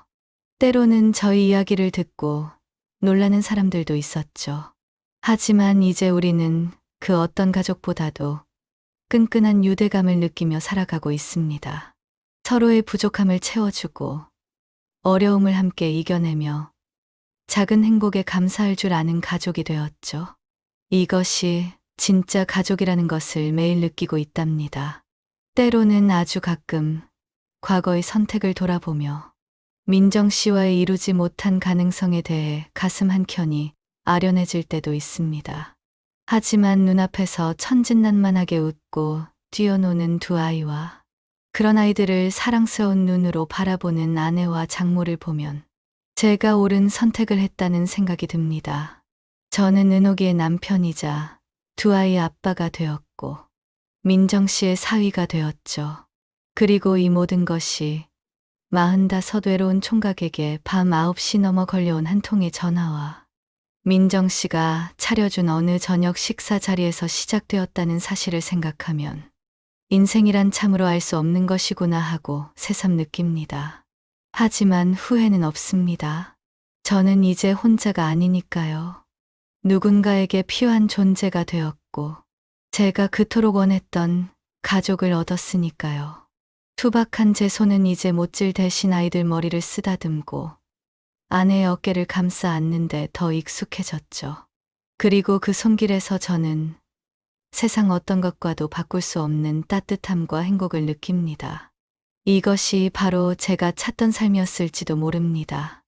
때로는 저희 이야기를 듣고 놀라는 사람들도 있었죠. 하지만 이제 우리는 그 어떤 가족보다도 끈끈한 유대감을 느끼며 살아가고 있습니다. 서로의 부족함을 채워주고 어려움을 함께 이겨내며 작은 행복에 감사할 줄 아는 가족이 되었죠. 이것이 진짜 가족이라는 것을 매일 느끼고 있답니다. 때로는 아주 가끔 과거의 선택을 돌아보며 민정 씨와의 이루지 못한 가능성에 대해 가슴 한켠이 아련해질 때도 있습니다. 하지만 눈앞에서 천진난만하게 웃고 뛰어노는 두 아이와 그런 아이들을 사랑스러운 눈으로 바라보는 아내와 장모를 보면 제가 옳은 선택을 했다는 생각이 듭니다. 저는 은옥이의 남편이자 두 아이의 아빠가 되었고 민정 씨의 사위가 되었죠. 그리고 이 모든 것이 45 외로운 총각에게 밤 9시 넘어 걸려온 한 통의 전화와 민정 씨가 차려준 어느 저녁 식사 자리에서 시작되었다는 사실을 생각하면 인생이란 참으로 알 수 없는 것이구나 하고 새삼 느낍니다. 하지만 후회는 없습니다. 저는 이제 혼자가 아니니까요. 누군가에게 필요한 존재가 되었고 제가 그토록 원했던 가족을 얻었으니까요. 투박한 제 손은 이제 못질 대신 아이들 머리를 쓰다듬고 아내의 어깨를 감싸 안는데 더 익숙해졌죠. 그리고 그 손길에서 저는 세상 어떤 것과도 바꿀 수 없는 따뜻함과 행복을 느낍니다. 이것이 바로 제가 찾던 삶이었을지도 모릅니다.